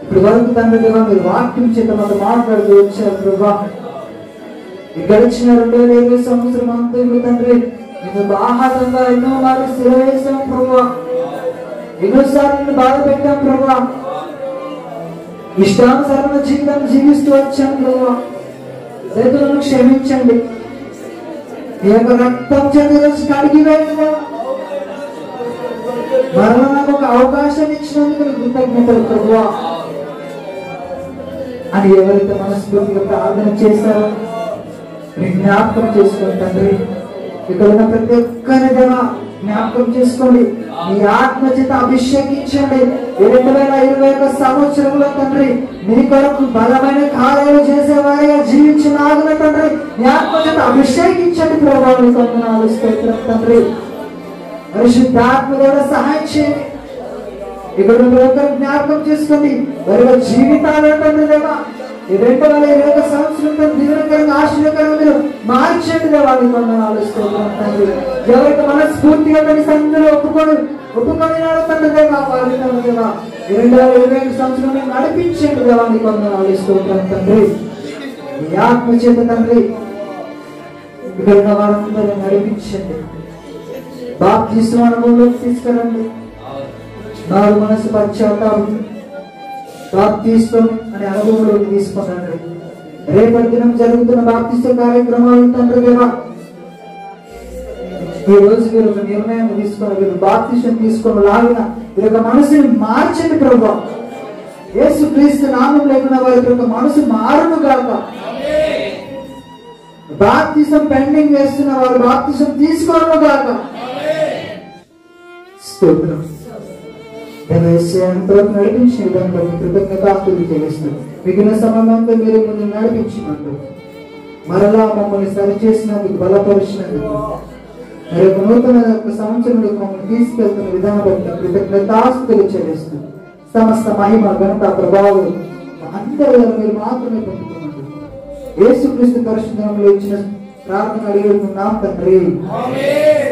ఇప్పుడు వరకు తండ్రి దేవా మీరు వాక్యం చేత మాతో మాట్లాడుతూ వచ్చారు ప్రభా. ఈ గడిచిన 2020 సంవత్సరం అంతా తండ్రి నేను బాహాటంగా ఎన్నో మార్లు శిల వేసాం ప్రభా. ఎన్నోసార్లు బాధ పెట్టాం ప్రభా. ఇష్టానుసారమైన జీవితం జీవిస్తూ వచ్చాం ప్రభా. రైతులను క్షమించండి. ఈ యొక్క రక్తం చేత రోజు కడిగి వేయండి. మరలా నాకు ఒక అవకాశం ఇచ్చినందుకు కృతజ్ఞతలు ప్రభువా అని ఎవరైతే మనస్ఫూర్తిగా ప్రార్థన చేశారో జ్ఞాపకం చేసుకోండి తండ్రి. ఇక్కడ ఉన్న ప్రతి ఒక్కరి దేవా జ్ఞాపకం చేసుకోండి. మీ ఆత్మ చేత అభిషేకించండి. 2021 సంవత్సరంలో తండ్రి మీ కొరకు బలమైన కార్యాలు చేసేవారిగా జీవించినాగున తండ్రి మీ ఆత్మ చేత అభిషేకించండి ప్రభావం కొందనాలు స్తోత్రం తండ్రి. పరిశుద్ధాత్మ ద్వారా సహాయం చేయండి. ఇక్కడ ఒకరు జ్ఞాపకం చేసుకోండి. వారి జీవితాలు తండ్రి దేవా ఈ 2021 సంవత్సరం దీవెనకరంగా ఆశీర్వకరంగా మీరు మార్చండి దేవాలి కొందనాలు స్తోత్రం తండ్రి. ఎవరైతే మనస్ఫూర్తిగా తండ్రి సందులో ఒప్పుకొని తండ్రి దేవా వారి దేవా 2021 సంవత్సరం నడిపించండి దేవాన్ని కొందనాలు స్తోత్రం తండ్రి. ఈ ఆత్మ చేత తండ్రి ఇక్కడ ఉన్న వారందరూ నడిపించండి. బాప్తిస్మ అనుభవంలోకి తీసుకురండి. వారు మనసు పశ్చాత్తాపం బాప్తిస్మం అనే అనుభవంలోకి తీసుకురండి. రేపటి దినం జరుగుతున్న బాప్తిస్మ కార్యక్రమాలు తండ్రి దేవా ఈ రోజు మీరు ఒక నిర్ణయం తీసుకొని మీరు బాప్తిస్మం తీసుకొని లాగిన మీరు ఒక మనసుని మార్చండి ప్రభు. యేసుక్రీస్తు నామం లేకుండా వారి యొక్క మనసు మారును గాక. బాప్తిస్మం పెండింగ్ వేస్తున్న వారు బాప్తిస్మం తీసుకోను గాక. స్తోత్రం. నడిపించిన విధంగా కృతజ్ఞతాస్తుతులు చెల్లిస్తూ మిగిలిన సమయంలో మీరు ముందు నడిపించినట్టు మరలా మమ్మల్ని సరిచేసినందుకు బలపరిచినందుకు మరి ఒక నూతన సంవత్సరంలో మమ్మల్ని తీసుకెళ్తున్న విధానం బట్టి కృతజ్ఞతాస్తుతులు చెల్లిస్తూ సమస్త మహిమ ఘనత ప్రభావం అందరూ మీరు మాత్రమే పొందుతున్నారు. యేసుక్రీస్తు పరిశుద్ధంలో ఇచ్చిన ప్రార్థన అడిగి ఉన్నాం తండ్రి.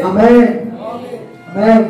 ఆమేన్. ఆమేన్.